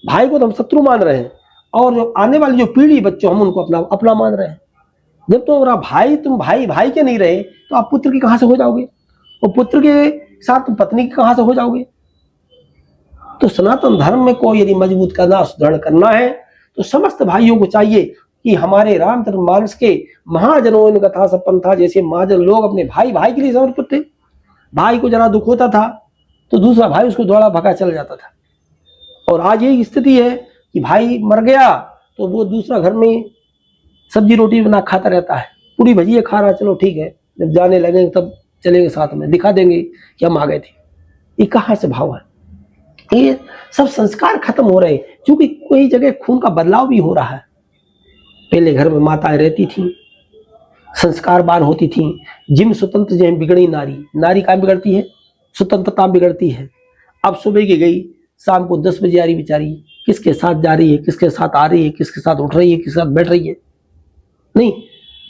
भाई को तो हम शत्रु मान रहे हैं, और जो आने वाली जो पीढ़ी बच्चों हम उनको अपना मान रहे हैं। जब तो तुम भाई के नहीं रहे तो आप पुत्र की कहां से हो जाओगे, और पुत्र के साथ तुम पत्नी की कहां से हो जाओगे। तो सनातन धर्म में को यदि मजबूत करना, सुदृढ़ करना है, तो समस्त भाइयों को चाहिए कि हमारे रामचंद्र मानस के महाजनों इन कथा सपंथा जैसे महाजन लोग अपने भाई के लिए समर्पित थे। भाई को जरा दुख होता था तो दूसरा भाई उसको दौड़ा भगा चल जाता था, और आज यही स्थिति है कि भाई मर गया तो वो दूसरा घर में सब्जी रोटी बना खाता रहता है, पूरी भजिए खा रहा, चलो ठीक है, जब जाने लगेंगे तब चलेंगे साथ में, दिखा देंगे कि हम आ गए थे। ये कहाँ से भाव है, ये सब संस्कार खत्म हो रहे, क्योंकि कोई जगह खून का बदलाव भी हो रहा है। पहले घर में माताएं रहती थी, संस्कारवान होती थी, जिम स्वतंत्र जो बिगड़ी नारी, नारी कहाँ बिगड़ती है, स्वतंत्रता बिगड़ती है। अब सुबह की गई, शाम को 10 बजे आ रही बेचारी, किसके साथ जा रही है, किसके साथ आ रही है, किसके साथ उठ रही है, किसके साथ बैठ रही है, नहीं।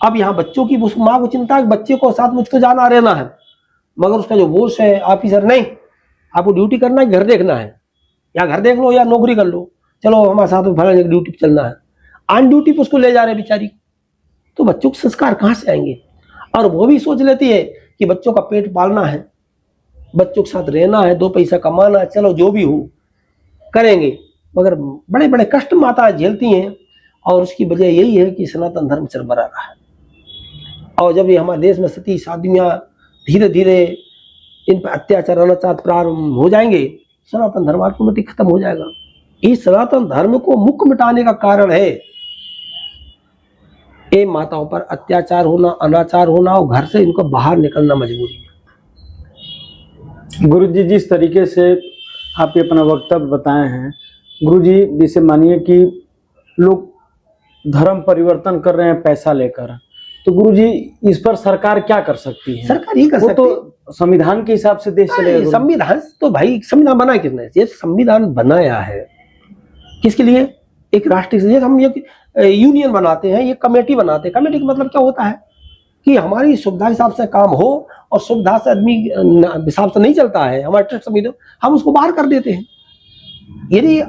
अब यहाँ बच्चों की, उस माँ को चिंता है बच्चे को साथ मुझको जाना रहना है, मगर उसका जो बॉस है, ऑफिसर, नहीं, आपको ड्यूटी करना है, घर देखना है, या घर देख लो या नौकरी कर लो, चलो हमारे साथ में फलाने ड्यूटी पे चलना है, ऑन ड्यूटी पे उसको ले जा रहे हैं बेचारी। तो बच्चों के संस्कार कहाँ से आएंगे? और वो भी सोच लेती है कि बच्चों का पेट पालना है, बच्चों के साथ रहना है, 2 पैसा कमाना है, चलो जो भी हो करेंगे, मगर बड़े बड़े कष्ट माता झेलती हैं। और उसकी वजह यही है कि सनातन धर्म चरमरा रहा है। और जब ये हमारे देश में सती शादियां धीरे धीरे इन पर अत्याचार अनाचार प्रारंभ हो जाएंगे, सनातन धर्म ऑटोमेटिक खत्म हो जाएगा। इस सनातन धर्म को मुख्य मिटाने का कारण है ये माताओं पर अत्याचार होना, अनाचार होना, और घर से इनको बाहर निकलना मजबूरी है। गुरु जी, जिस तरीके से आप ये अपना वक्तव्य बताए हैं, गुरु जी, जैसे मानिए कि लोग धर्म परिवर्तन कर रहे हैं पैसा लेकर, तो गुरु जी इस पर सरकार क्या कर सकती है? सरकार ये कर सकती है, तो संविधान के हिसाब से देश चलेगा। संविधान तो भाई, संविधान बना किसने? ये संविधान बनाया है किसके लिए? एक राष्ट्रीय, जैसे हम ये यूनियन बनाते हैं, ये कमेटी बनाते हैं। कमेटी का मतलब क्या होता है कि हमारी सुविधा हिसाब से काम हो, और सुविधा से आदमी हिसाब से नहीं चलता है, हमारे ट्रस्ट समिति, हम उसको बाहर कर देते हैं। यदि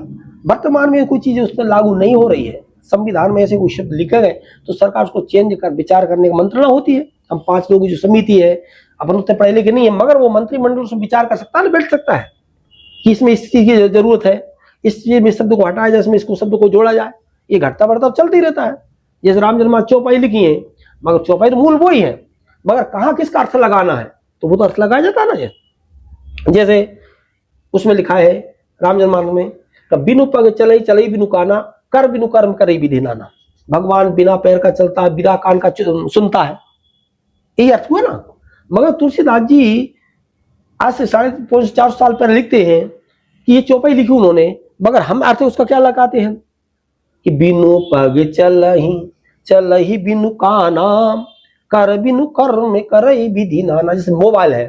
वर्तमान में कोई चीज उस पर लागू नहीं हो रही है, संविधान में ऐसे कोई शब्द लिखे गए, तो सरकार उसको चेंज कर विचार करने की मंत्रणा होती है। हम 5 लोगों की जो समिति है, अपन उतने पढ़े लिखे नहीं है, मगर वो मंत्रिमंडल उसमें विचार कर सकता है, बैठ सकता है कि इसमें इस चीज की जरूरत है, इस चीज में शब्द को हटाया जाए, इसमें इसको शब्द को जोड़ा जाए। ये घटता बढ़ता चलता ही रहता है। जैसे राम जन्म चौपाई लिखी है, मगर चौपाई तो मूल वो ही है, मगर कहाँ किसका अर्थ लगाना है, तो वो तो अर्थ लगाया जाता है ना। जैसे उसमें लिखा है राम जन्माष्टमी में, बिनु पग चलई चलई बिनु काना, कर बिनु कर्म करे विधि नाना। भगवान बिना पैर का चलता है, बिना कान का सुनता है, यही अर्थ हुआ ना। मगर तुलसीदास जी आज से 450 साल पहले लिखते हैं कि ये चौपाई लिखी उन्होंने, मगर हम अर्थ उसका क्या लगाते हैं कि बिनु पग चलही बिनु काना, कर बिनु कर्म करे विधि नाना। जैसे मोबाइल है,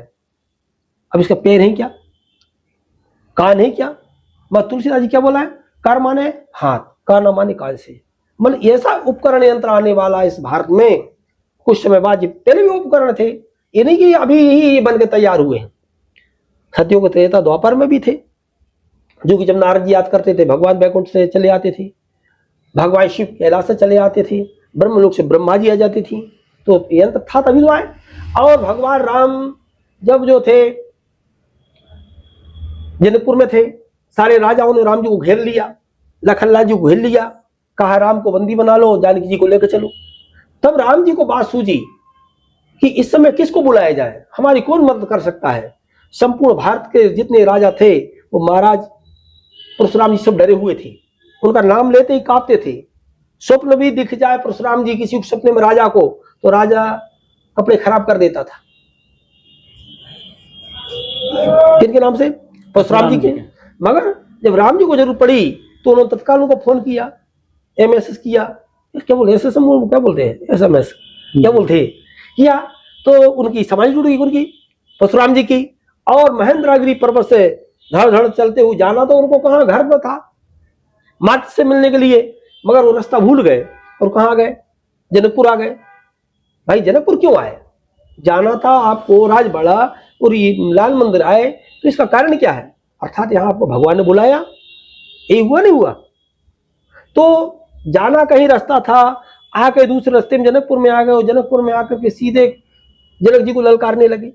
अब इसका पैर है क्या, कान है क्या? मगर तुलसीदास जी क्या बोला है? कर माने हाथ, काना माने कान से। मतलब ऐसा उपकरण यंत्र आने वाला इस भारत में कुछ समय बाद। पहले भी उपकरण थे, ये नहीं कि अभी यही बन के तैयार हुए हैं। सतियों के त्रेता द्वापर में भी थे, जो कि जब नारद जी याद करते थे, भगवान बैकुंठ से चले आते थे, भगवान शिव कैलाश से चले आते थे, ब्रह्मलोक से ब्रह्मा जी आ जाती थी, तो यंत्र था तभी तो आए। और भगवान राम जब जो थे जनकपुर में थे, सारे राजाओं ने राम जी को घेर लिया, लखनलाल जी को घेर लिया, कहा राम को बंदी बना लो, जानकी जी को लेकर चलो। तब राम जी को बात सूझी कि इस समय किसको बुलाया जाए, हमारी कौन मदद कर सकता है। संपूर्ण भारत के जितने राजा थे वो महाराज परशुराम जी सब डरे हुए थे, उनका नाम लेते ही कांपते थे। स्वप्न भी दिख जाए परशुराम जी किसी सपने में राजा को, तो राजा कपड़े खराब कर देता था। किनके नाम से? परशुराम जी के। मगर जब राम जी को जरूरत पड़ी तो उन्होंने तत्काल उनको फोन किया, एमएसएस किया, क्या बोलते हैं, एसएसएम क्या बोलते हैं, एसएमएस क्या बोलते हैं, किया। तो उनकी समाधि जुड़ गई, उनकी परशुराम जी की। और महेंद्रगिरी पर्वत से धड़ धड़ चलते हुए जाना, तो उनको कहाँ, घर में था माता से मिलने के लिए, मगर वो रास्ता भूल गए और कहाँ गए, जनकपुर आ गए। भाई जनकपुर क्यों आए? जाना था आपको राजबाड़ा और लाल मंदिर आए, तो इसका कारण क्या है? अर्थात यहाँ आपको भगवान ने बुलाया, यही हुआ नहीं हुआ? तो जाना कहीं रास्ता था, आके दूसरे रास्ते में जनकपुर में आ गए, और जनकपुर में आकर के सीधे जनक जी को ललकारने लगे।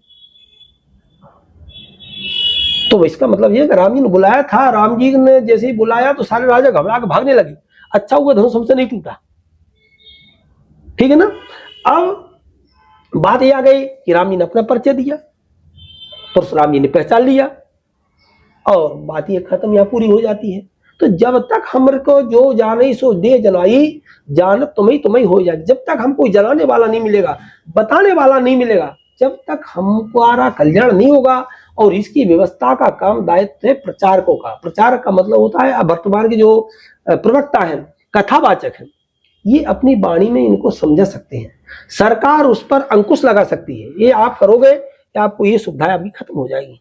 तो इसका मतलब ये कि राम जी ने बुलाया था, राम जी ने जैसे ही बुलाया तो सारे राजा घबरा के भागने लगे। अच्छा हुआ धनुष हमसे नहीं टूटा, ठीक है ना। अब बात ये आ गई कि राम जी ने अपना परिचय दिया, परशुराम जी ने पहचान लिया, और बात ये खत्म, यहाँ पूरी हो जाती है। तो जब तक हमर को जो जाने सो दे जनाई, जान तुम्हें हो जाए। जब तक हमको जनाने वाला नहीं मिलेगा, बताने वाला नहीं मिलेगा, जब तक हमारा कल्याण नहीं होगा और इसकी व्यवस्था का काम दायित्व है प्रचारकों का। प्रचारक का मतलब होता है, अब वर्तमान के जो प्रवक्ता हैं, कथावाचक हैं, ये अपनी वाणी में इनको समझा सकते हैं, सरकार उस पर अंकुश लगा सकती है। ये आप करोगे कि आपको ये सुविधाएं आपकी खत्म हो जाएगी।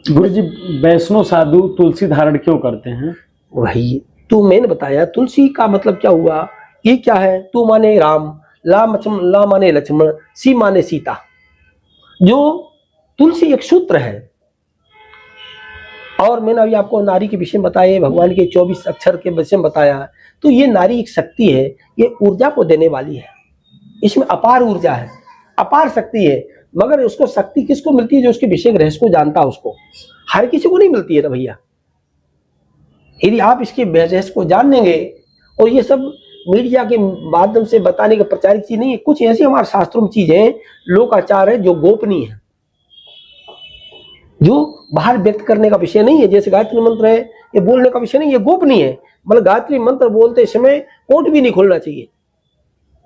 गुरु जी, वैष्णव साधु तुलसी धारण क्यों करते हैं? वही तो मैंने बताया, तुलसी का मतलब क्या हुआ, ये क्या है, तू माने राम, ला माने लक्ष्मण, सी माने सीता। जो तुलसी एक सूत्र है, और मैंने अभी आपको नारी के विषय में बताया, भगवान के 24 अक्षर के विषय में बताया। तो ये नारी एक शक्ति है, ये ऊर्जा को देने वाली है, इसमें अपार ऊर्जा है, अपार शक्ति है। मगर उसको शक्ति किसको मिलती है? जो उसके विषय रहस्य को जानता है उसको, हर किसी को नहीं मिलती है ना भैया। यदि आप इसके रहस्य को जान लेंगे, और ये सब मीडिया के माध्यम से बताने का प्रचारित चीज नहीं है, कुछ ऐसी हमारे शास्त्रों में चीजें लोकाचार है जो गोपनीय है, जो बाहर व्यक्त करने का विषय नहीं है। जैसे गायत्री मंत्र है, ये बोलने का विषय नहीं है, गोपनीय है। मतलब गायत्री मंत्र बोलते समय कोट भी नहीं खोलना चाहिए।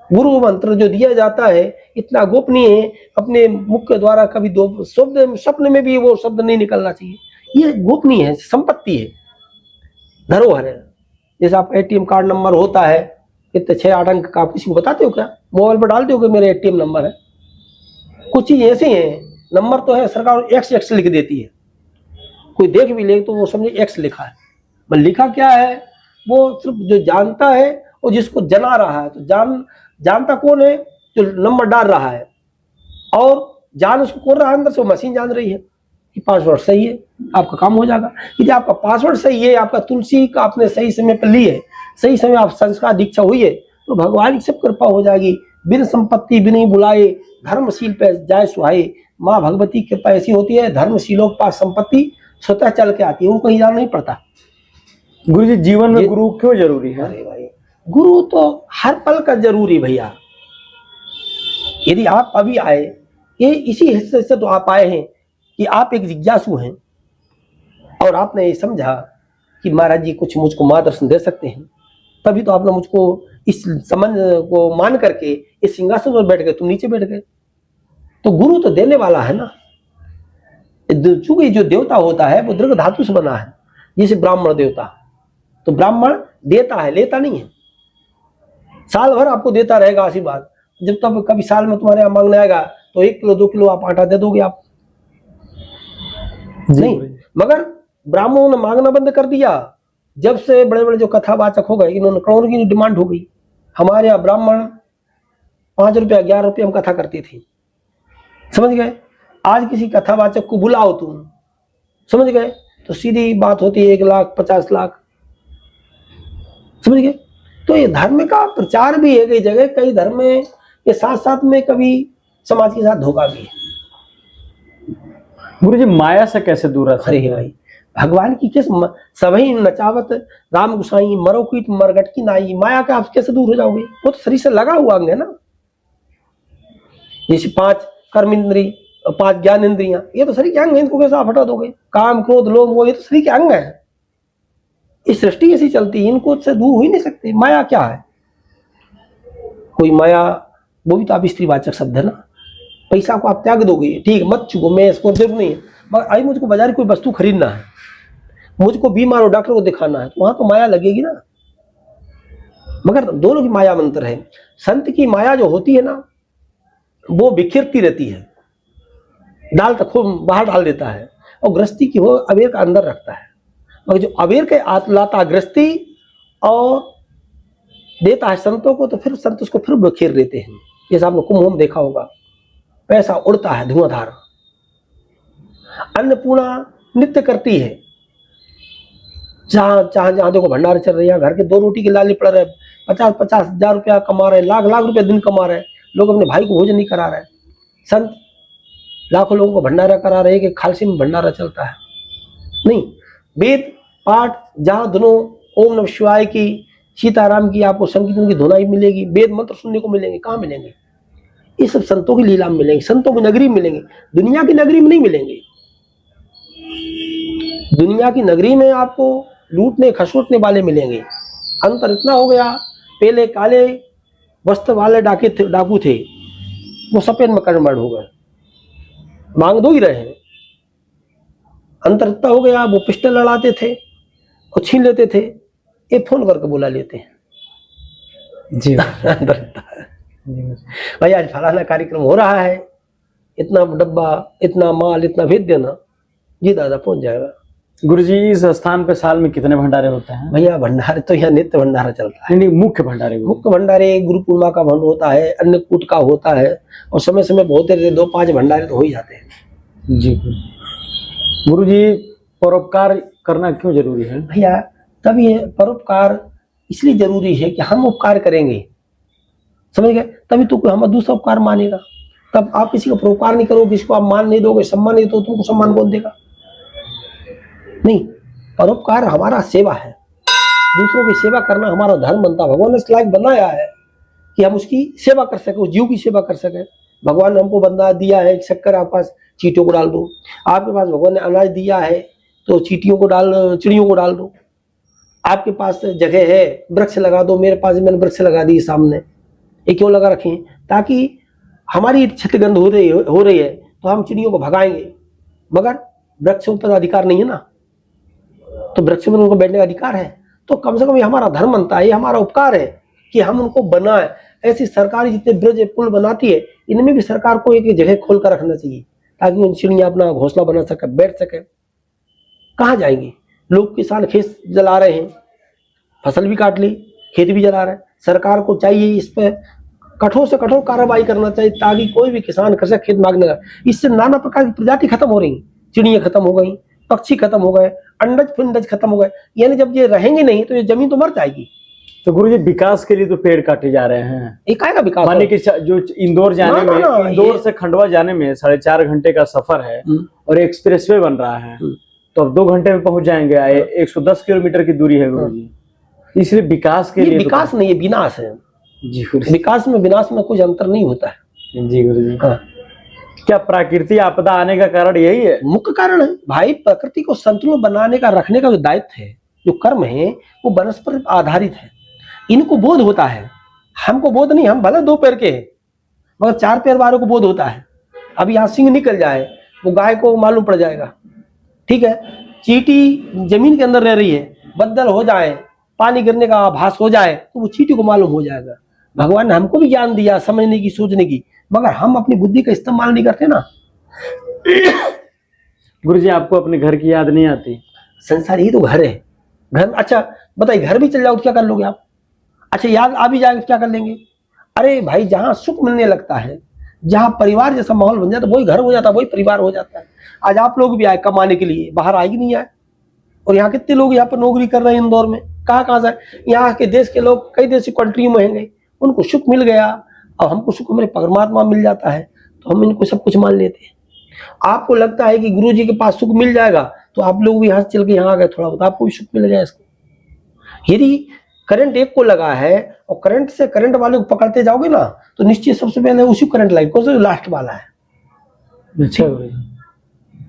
गुरु मंत्र जो दिया जाता है इतना गोपनीय है, अपने मुख के द्वारा कभी दो शब्द, सपने में भी वो शब्द नहीं निकलना चाहिए। ये गोपनीय है, संपत्ति है, धरोहर है। जैसे आप एटीएम कार्ड नंबर होता है, कितने 6-8 अंक का, आप किसी को बताते हो क्या? मोबाइल पर डालते हो कि मेरे एटीएम नंबर है? कुछ चीज ऐसी है, नंबर तो है, सरकार XX लिख देती है, कोई देख भी ले तो वो समझे X लिखा है। पर लिखा क्या है, वो सिर्फ जो जानता है और जिसको जना रहा है। तो जानता कौन है? जो नंबर डाल रहा है, और जान उसको कौन रहा है? अंदर से मशीन जान रही है कि पासवर्ड सही है, आपका काम हो जाएगा। यदि आपका पासवर्ड सही है, आपका तुलसी का आपने सही समय पर ली है, सही समय आप संस्कार दीक्षा हुई है, तो भगवान की सब कृपा हो जाएगी। बिन संपत्ति बिन बुलाए, धर्मशील पे जाय सुहाए। माँ भगवती की कृपा ऐसी होती है, धर्मशीलों के पास संपत्ति स्वतः चल के आती है, उनको कहीं जाना नहीं पड़ता। गुरु जी, जीवन में गुरु क्यों जरूरी है? अरे भाई, गुरु तो हर पल का जरूरी भैया। यदि आप अभी आए, ये इसी हिस्से से तो आप आए हैं कि आप एक जिज्ञासु हैं, और आपने ये समझा कि महाराज जी कुछ मुझको मार्गदर्शन दे सकते हैं, तभी तो आपने मुझको इस संबंध को मान करके इस सिंहासन पर बैठ गए, तुम नीचे बैठ गए। तो गुरु तो देने वाला है ना। चूंकि जो देवता होता है वो दीर्घ धातु से बना है, जैसे ब्राह्मण देवता, तो ब्राह्मण देता है, लेता नहीं है। साल भर आपको देता रहेगा आशीर्वाद, जब तक कभी साल में तुम्हारे यहाँ मांगने आएगा तो 1 किलो 2 किलो आप आटा दे दोगे आप नहीं। मगर ब्राह्मणों ने मांगना बंद कर दिया, जब से बड़े बड़े जो कथावाचक हो गए, इन्होंने करोड़ों की डिमांड हो गई। हमारे यहाँ ब्राह्मण 5 रुपया 11 रुपये हम कथा करते थे, समझ गए। आज किसी कथावाचक को बुलाओ तुम, समझ गए, तो सीधी बात होती है 1 लाख 50 लाख, समझ गए। तो ये धर्म का प्रचार भी है कई जगह, कई धर्म में ये साथ साथ में कभी समाज के साथ धोखा भी है। गुरु जी, माया से कैसे दूर रह सकते अरे भाई, भगवान की किस सभी नचावत राम गुसाई, मरो कीट मरगट की नाई। माया का आप कैसे दूर हो जाओगे? वो तो शरीर से लगा हुआ अंग है ना। जैसे 5 कर्म इंद्री और 5 ज्ञान इंद्रियां, ये तो शरीर के अंग है, इनको कैसे आप हटा दोगे? काम क्रोध लोभ वो, ये तो शरीर के अंग है। इस सृष्टि ऐसी चलती है, इनको से दूर हो ही नहीं सकते। माया क्या है? कोई माया, वो भी तो आप स्त्रीवाचक शब्द है ना। पैसा को आप त्याग दोगे, ठीक, मत छुओ, मैं इसको जरूर नहीं है, मगर आई मुझको बाजार कोई वस्तु खरीदना है, मुझको बीमार हो डॉक्टर को दिखाना है, तो वहां तो माया लगेगी ना। मगर दोनों की माया मंत्र है। संत की माया जो होती है ना, वो बिखरती रहती है, डाल तक बाहर डाल देता है, और गृहस्थी की वो अबेर का अंदर रखता है। मगर जो अबेर के लाता गृहस्थी और देता है संतों को, तो फिर संत उसको फिर बिखेर देते हैं। जैसे आपने कुंभ में देखा होगा, पैसा उड़ता है धुआंधार। अन्नपूर्णा नृत्य करती है, जहां देखो भंडार चल रही है, घर के 2 रोटी के लाले पड़ रहे, 50-50 हजार रुपया कमा रहे, लाख रुपया दिन कमा रहे, लोग अपने भाई को भोजन नहीं करा रहे। संत लाखों लोगों को भंडारा करा रहे कि खालसी में भंडारा चलता है नहीं। वेद पाठ, जहां दोनों ओम नमः शिवाय की, सीताराम की, आपको संकीर्तन की धुनाई मिलेगी, वेद मंत्र सुनने को मिलेंगे। कहाँ मिलेंगे? ये सब संतों की लीला में मिलेंगे, संतों की नगरी में मिलेंगे, दुनिया की नगरी में नहीं मिलेंगे। दुनिया की नगरी में आपको लूटने खसोटने वाले मिलेंगे। अंतर इतना हो गया, पहले काले वस्त्र वाले डाकू थे, वो सफेद में कन्वर्ट हो गए, मांग दो ही रहे हैं। अंतरता हो गया, वो पिस्टल लड़ाते थे, वो छीन लेते थे, ये फोन करके बुला लेते हैं। जी अंतरता है। भाई आज फलाना कार्यक्रम हो रहा है, इतना डब्बा, इतना माल, इतना भेज देना, जी दादा पहुंच जाएगा। गुरुजी, इस स्थान पे साल में कितने भंडारे होते हैं? भैया भंडारे तो यहाँ नित्य भंडारा चलता है। नहीं, मुख्य भंडारे। मुख्य भंडारे गुरु पूर्णिमा का भंड होता है, अन्नकूट का होता है, और समय समय बहुत 2-5 भंडारे तो हो ही जाते हैं। जी गुरुजी, परोपकार करना क्यों जरूरी है? भैया तब ये परोपकार इसलिए जरूरी है कि हम उपकार करेंगे, समझ गए, तभी तो कोई हमारा दूसरा उपकार मानेगा। तब आप किसी का परोपकार नहीं करोगे, किसी को आप मान नहीं दोगे, सम्मान नहीं, तो तुमको सम्मान कौन देगा? नहीं, परोपकार हमारा सेवा है, दूसरों की सेवा करना हमारा धर्म बनता है। भगवान ने इस लायक बनाया है कि हम उसकी सेवा कर सके, उस जीव की सेवा कर सके। भगवान ने हमको बंदा दिया है, शक्कर आपके पास, चींटियों को डाल दो। आपके पास भगवान ने अनाज दिया है, तो चींटियों को चिड़ियों को डाल दो। आपके पास जगह है, वृक्ष लगा दो। मेरे पास मैंने वृक्ष लगा दी सामने, ये क्यों लगा रखे? ताकि हमारी क्षतिगंध हो रही है तो हम चिड़ियों को भगाएंगे, मगर वृक्षों पर अधिकार नहीं है ना, तो वृक्ष में उनको बैठने का अधिकार है। तो कम से कम ये हमारा धर्म बनता है, ये हमारा उपकार है कि हम उनको बनाए। ऐसी सरकारी जितने ब्रिज पुल बनाती है, इनमें भी सरकार को एक जगह खोल कर रखना चाहिए, ताकि उन चिड़ियाँ अपना घोंसला बना सके, बैठ सके। कहाँ जाएंगे? लोग किसान खेत जला रहे हैं, फसल भी काट ली, खेत भी जला रहे हैं। सरकार को चाहिए इस पर कठोर से कठोर कार्रवाई करना चाहिए, ताकि कोई भी किसान कृषक खेत मांगने लगे। इससे नाना प्रकार की प्रजाति खत्म हो रही, चिड़ियाँ खत्म हो गई, पक्षी खत्म हो गए, अंडज फिंडज खत्म हो गए। यानी जब ये रहेंगे नहीं तो ये जमीन तो मर जाएगी। तो गुरुजी, विकास के लिए तो पेड़ काटे जा रहे हैं। एक आएगा विकास, माने कि जो इंदौर जाने में, इंदौर से खंडवा जाने में 4.5 घंटे का सफर है, और एक्सप्रेसवे बन रहा है, तो अब 2 घंटे में पहुंच जाएंगे। 110 किलोमीटर की दूरी है गुरुजी। इसलिए विकास के लिए, विकास नहीं है, विनाश है। जी गुरुजी, विकास में विनाश में कुछ अंतर नहीं होता है। जी गुरुजी। क्या प्राकृतिक आपदा आने का कारण यही है? मुख्य कारण है भाई, प्रकृति को संतुलन बनाने का, रखने का जो दायित्व है, जो कर्म है, वो वनस्पति पर आधारित है। इनको बोध होता है, हमको बोध नहीं। हम भले 2 पैर के हैं, मगर 4 पैर वालों को बोध होता है। अब यहाँ सिंह निकल जाए, वो गाय को मालूम पड़ जाएगा, ठीक है। चींटी जमीन के अंदर रह रही है, बदल हो जाए, पानी गिरने का आभास हो जाए, तो वो चींटी को मालूम हो जाएगा। भगवान ने हमको भी ज्ञान दिया, समझने की, सोचने की, मगर हम अपनी बुद्धि का इस्तेमाल नहीं करते ना। गुरुजी, आपको अपने घर की याद नहीं आती? संसार ही तो घर है। घर, अच्छा बताइए, घर भी चल जाओ तो क्या कर लोगे आप? अच्छा याद आ भी जाएगा तो क्या कर लेंगे? अरे भाई, जहाँ सुख मिलने लगता है, जहाँ परिवार जैसा माहौल बन जाता है, वही घर हो जाता है, वही परिवार हो जाता है। आज आप लोग भी आए कमाने के लिए, बाहर आए कि नहीं आए? और यहाँ कितने लोग यहाँ पर नौकरी कर रहे हैं इंदौर में, कहाँ से? यहाँ के देश के लोग कई देश की कंट्री में हैं, उनको सुख मिल गया। अब हमको सुख हमारे परमात्मा मिल जाता है, तो हम इनको सब कुछ मान लेते हैं। आपको लगता है कि गुरुजी के पास सुख मिल जाएगा, तो आप लोग भी यहाँ से चल के यहाँ आ गए, थोड़ा बहुत आपको भी सुख मिल जाए इसको। यदि करंट एक को लगा है और करंट से करंट वाले को पकड़ते जाओगे ना, तो निश्चित सबसे पहले उसी करंट लगेगा, कौन सा जो लास्ट वाला है। अच्छा,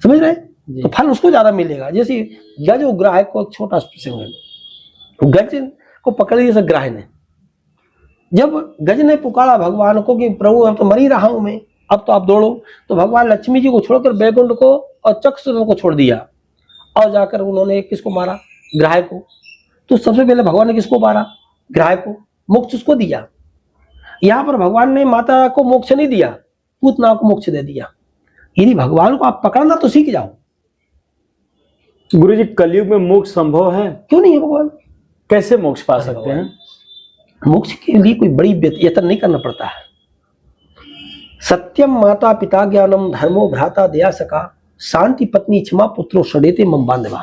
समझ रहे? तो फल उसको ज्यादा मिलेगा। जैसे गज और ग्राह को छोटा प्रसंग है, गज को पकड़ लिया ग्राह ने। जब गज ने पुकारा भगवान को कि प्रभु अब तो मर ही रहा हूं मैं, अब तो आप दौड़ो, तो भगवान लक्ष्मी जी को छोड़कर बैकुंठ को और चक्रसूर्य को छोड़ दिया, और जाकर उन्होंने किसको मारा? ग्राह को। तो सबसे पहले भगवान ने किसको मारा? ग्राह को। मोक्ष उसको दिया। यहाँ पर भगवान ने माता को मोक्ष नहीं दिया, पूतना को मोक्ष दे दिया। यदि भगवान को आप पकड़ना तो सीख जाओ। गुरुजी, कलयुग में मोक्ष संभव है? क्यों नहीं है? भगवान कैसे मोक्ष पा सकते हैं? मोक्ष के लिए कोई बड़ी यत्न नहीं करना पड़ता है। सत्यम माता पिता ज्ञानम धर्मो भ्राता दया सका शांति पत्नी क्षमा पुत्रो षडेते मम बांधवा।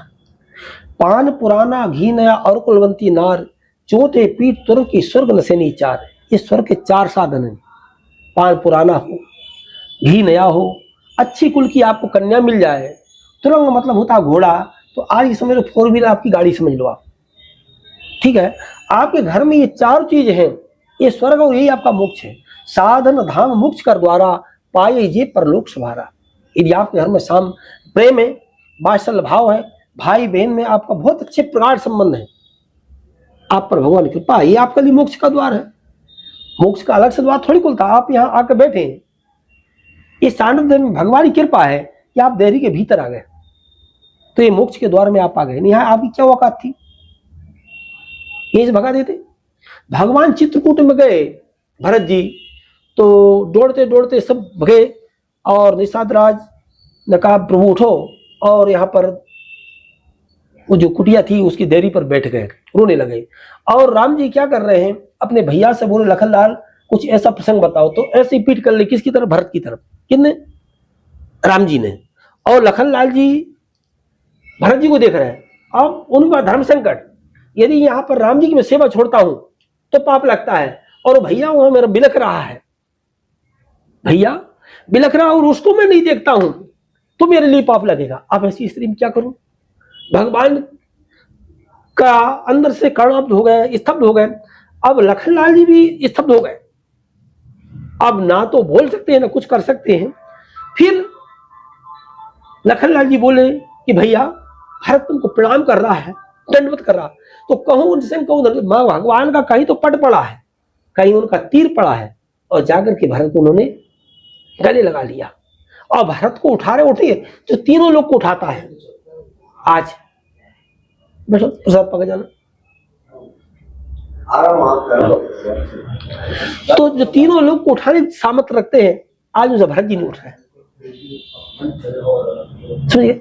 पान पुराना घी नया और कुलवंती नार चोटे पीठ तुर की स्वर्ग नसेनी चार। ये स्वर्ग के 4 साधन हैं। पान पुराना हो, घी नया हो, अच्छी कुल की आपको कन्या मिल जाए, तुरंग मतलब होता घोड़ा, तो आज समझ लो 4 व्हीलर आपकी गाड़ी समझ लो आप, ठीक है। आपके घर में ये 4 चीज हैं, ये स्वर्ग और यही आपका मोक्ष है। साधन धाम मोक्ष कर द्वारा पाए ये परलोक सवारा। यदि आपके घर में शाम प्रेम है, वात्सल्य भाव है, भाई बहन में आपका बहुत अच्छे प्रगाढ़ संबंध है, आप पर भगवान की कृपा, ये आपके लिए मोक्ष का द्वार है। मोक्ष का अलग से द्वार थोड़ी खुलता। आप यहाँ आकर बैठे हैं, इस सानिध्य में भगवान की कृपा है कि आप देहरी के भीतर आ गए। तो ये मोक्ष के द्वार में आप आ गए, यहाँ आपकी क्या औकात थी, यहीं से भगा देते। भगवान चित्रकूट में गए भरत जी, तो दौड़ते दौड़ते सब भगे, और निषाद राज ने कहा प्रभु उठो, और यहाँ पर वो जो कुटिया थी उसकी देरी पर बैठ गए, रोने लगे। और राम जी क्या कर रहे हैं, अपने भैया से बोले लखनलाल कुछ ऐसा प्रसंग बताओ, तो ऐसे ही पीठ कर ले, किसकी तरफ, भरत की तरफ। किसने, राम जी ने। और लखनलाल जी भरत जी को देख रहे हैं। अब उनका धर्म संकट, यदि यहाँ पर राम जी की मैं सेवा छोड़ता हूं तो पाप लगता है, और भैया वहां मेरा बिलख रहा है, भैया बिलख रहा और उसको मैं नहीं देखता हूं तो मेरे लिए पाप लगेगा। अब ऐसी स्थिति में क्या करूं। भगवान का अंदर से कर्णाब्ध हो गए, स्तब्ध हो गए। अब लखनलाल जी भी स्तब्ध हो गए, अब ना तो बोल सकते हैं ना कुछ कर सकते हैं। फिर लखनलाल जी बोले कि भैया भरत तुमको प्रणाम कर रहा है, दंडवत कर रहा, तो कहूं उनसे कहूं भगवान का कहीं तो पट पड़ा है, कहीं उनका तीर पड़ा है, और जाकर के भरत को उन्होंने गले लगा लिया। और भरत को उठा रहे, उठिए जो तीनों लोग को उठाता है। आज बैठो, प्रसाद पकड़ जाना। तो जो तीनों लोग को उठाने की सामर्थ्य रखते हैं, आज उसे भरत जी नहीं उठ रहे, समझिए।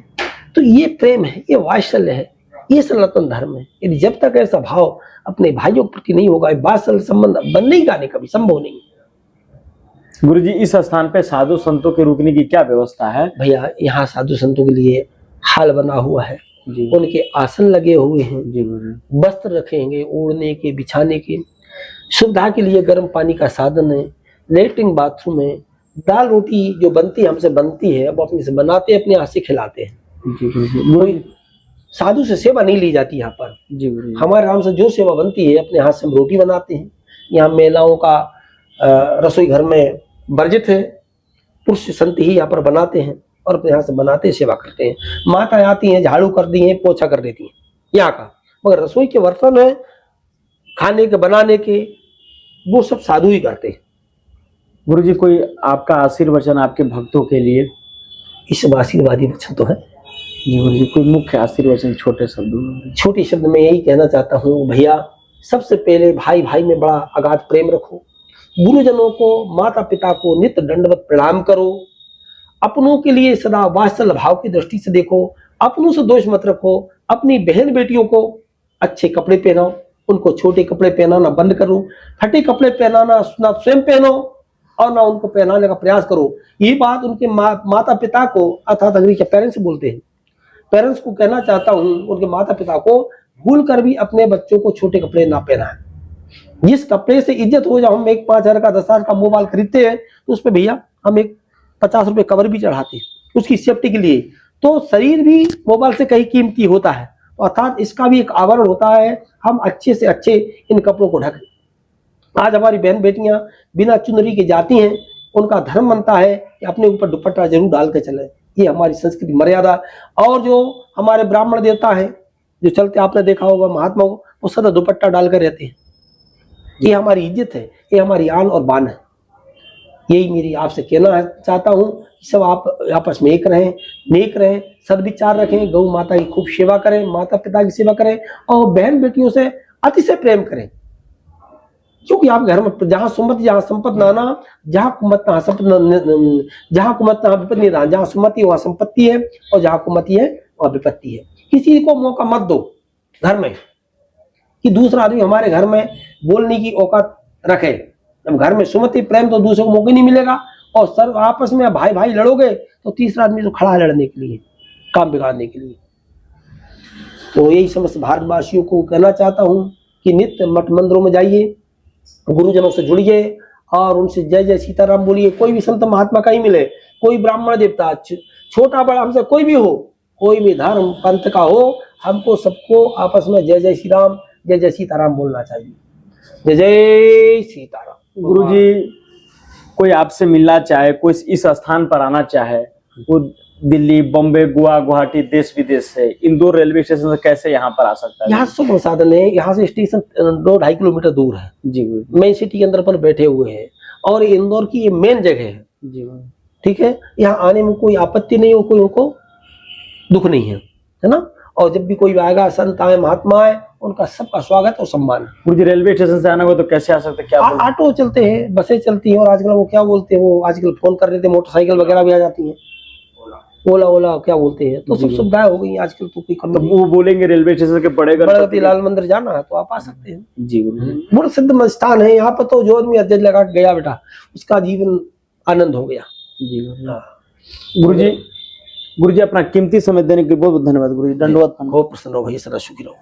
तो ये प्रेम है, ये वात्सल्य है, ये सनातन धर्म है। यदि जब तक ऐसा भाव अपने भाइयों के प्रति नहीं होगा, वात्सल्य संबंध बनने ही गाने कभी संभव नहीं। गुरु जी, इस स्थान पे साधु संतों के रुकने की क्या व्यवस्था है? भैया यहाँ साधु संतों के लिए हाल बना हुआ है जी। उनके आसन लगे हुए हैं जी गुरु। वस्त्र रखेंगे ओढ़ने के, बिछाने के, सुविधा के लिए गर्म पानी का साधन है, लेटरिन बाथरूम है, दाल रोटी जो बनती है हमसे बनती है, अब अपने से बनाते हैं, अपने हाथ से खिलाते हैं। जी गुरु। कोई साधु से सेवा नहीं ली जाती यहाँ पर। जी गुरु। हमारे नाम से जो सेवा बनती है अपने हाथ से हम रोटी बनाते हैं। यहाँ महिलाओं का रसोई घर में वर्जित है, पुरुष संत ही यहाँ पर बनाते हैं और अपने हाथ से बनाते हैं, सेवा करते हैं। माताएं आती हैं, झाड़ू कर दी हैं, पोछा कर देती हैं यहाँ का, मगर रसोई के बर्तन है खाने के बनाने के, वो सब साधु ही करते हैं। गुरु जी, कोई आपका आशीर्वचन आपके भक्तों के लिए? इस सब आशीर्वादी वचन तो है। जी गुरु जी, कोई मुख्य आशीर्वचन छोटे शब्दों में? छोटे शब्द में यही कहना चाहता हूँ भैया, सबसे पहले भाई भाई में बड़ा अगाध प्रेम रखो, गुरुजनों को, माता पिता को नित्य दंडवत प्रणाम करो, अपनों के लिए सदा वात्सल्य भाव की दृष्टि से देखो, अपनों से दोष मत रखो, अपनी बहन बेटियों को अच्छे कपड़े पहनाओ, उनको छोटे कपड़े पहनाना बंद करो, फटे कपड़े पहनाना ना स्वयं पहनो और ना उनको पहनाने का प्रयास करो। ये बात उनके माता पिता को, अर्थात अंग्रेजी के पेरेंट्स बोलते हैं, पेरेंट्स को कहना चाहता हूँ, उनके माता पिता को भूल कर भी अपने बच्चों को छोटे कपड़े ना पहनाएं। जिस कपड़े से इज्जत हो जाए, हम एक 5,000 का 10,000 का मोबाइल खरीदते हैं तो उस पर भैया हम एक 50 रुपए कवर भी चढ़ाते हैं उसकी सेफ्टी के लिए। तो शरीर भी मोबाइल से कहीं कीमती होता है, अर्थात इसका भी एक आवरण होता है। हम अच्छे से अच्छे इन कपड़ों को ढकें। आज हमारी बहन बेटियां बिना चुनरी के जाती हैं, उनका धर्म बनता है कि अपने ऊपर दुपट्टा जरूर डाल के चले, ये हमारी संस्कृति मर्यादा। और जो हमारे ब्राह्मण देवता हैं जो चलते, आपने देखा होगा महात्मा को, वो सदा दुपट्टा डालकर रहते हैं। ये हमारी इज्जत है, ये हमारी आन और बान है। यही मेरी आपसे कहना चाहता हूँ, सब आप आपस में एक रहें, नेक रहें, सद्विचार रखें, गौ माता की खूब सेवा करें, माता पिता की सेवा करें और बहन बेटियों से अतिशय प्रेम करें। क्योंकि आप घर में जहाँ सुमति जहाँ संपत्ति नाना, जहाँ कुमत जहाँ कुमत जहाँ विपत्ति नहीं, जहाँ सुमति वहाँ संपत्ति है और जहाँ कुमति है वहाँ विपत्ति है। किसी को मौका मत दो घर में कि दूसरा आदमी हमारे घर में बोलने की औकात रखे। जब घर में सुमति प्रेम तो दूसरे को मौका नहीं मिलेगा, और सर्व आपस में भाई भाई लड़ोगे तो तीसरा आदमी तो खड़ा है लड़ने के लिए, काम बिगाड़ने के लिए। तो यही समस्त भारतवासियों को कहना चाहता हूँ कि नित्य मठ मंदिरों में जाइए, गुरुजनों से जुड़िए और उनसे जय जय सीताराम बोलिए। कोई भी संत महात्मा का ही मिले, कोई ब्राह्मण देवता, छोटा बड़ा हमसे कोई भी हो, कोई भी धर्म पंथ का हो, हमको सबको आपस में जय जय श्री राम, जय जय सीताराम बोलना चाहिए। जय जय सीताराम। गुरुजी, कोई आपसे मिलना चाहे, कोई इस स्थान पर आना चाहे, वो दिल्ली, बॉम्बे, गोवा, गुवाहाटी, देश विदेश से, इंदौर रेलवे स्टेशन से कैसे यहाँ पर आ सकता है? यहाँ सब साधन है। यहाँ से स्टेशन 2-2.5 किलोमीटर दूर है जी। मेन सिटी के अंदर पर बैठे हुए हैं और इंदौर की ये मेन जगह है जी। ठीक है, यहाँ आने में कोई आपत्ति नहीं हो, कोई उनको दुख नहीं है। है ना। और जब भी कोई आएगा, संत आए, महात्मा आए, उनका सबका स्वागत और सम्मान। गुरु जी रेलवे स्टेशन से आना हो तो कैसे आ सकते, क्या बोलते हैं? ऑटो चलते हैं, बसें चलती हैं, और आजकल वो क्या बोलते हैं, वो आजकल फोन कर रहे थे, मोटरसाइकिल वगैरह भी आ जाती हैं, ओला क्या बोलते हैं, तो सब सुविधाएं हो गई आजकल, तो कोई कमी तो नहीं। वो बोलेंगे रेलवे स्टेशन के बड़े गणपति लाल मंदिर जाना है तो आप आ सकते हैं। जी गुरु जी। बड़ा सिद्ध स्थान है यहाँ पर, तो जो आदमी अध्यक्ष लगा के गया बेटा, उसका जीवन आनंद हो गया। जी गुरु जी अपना कीमती समय देने के लिए बहुत बहुत धन्यवाद गुरु जी, दंडवत। बहुत प्रसन्न हो भैया, सदा सुखी रहो।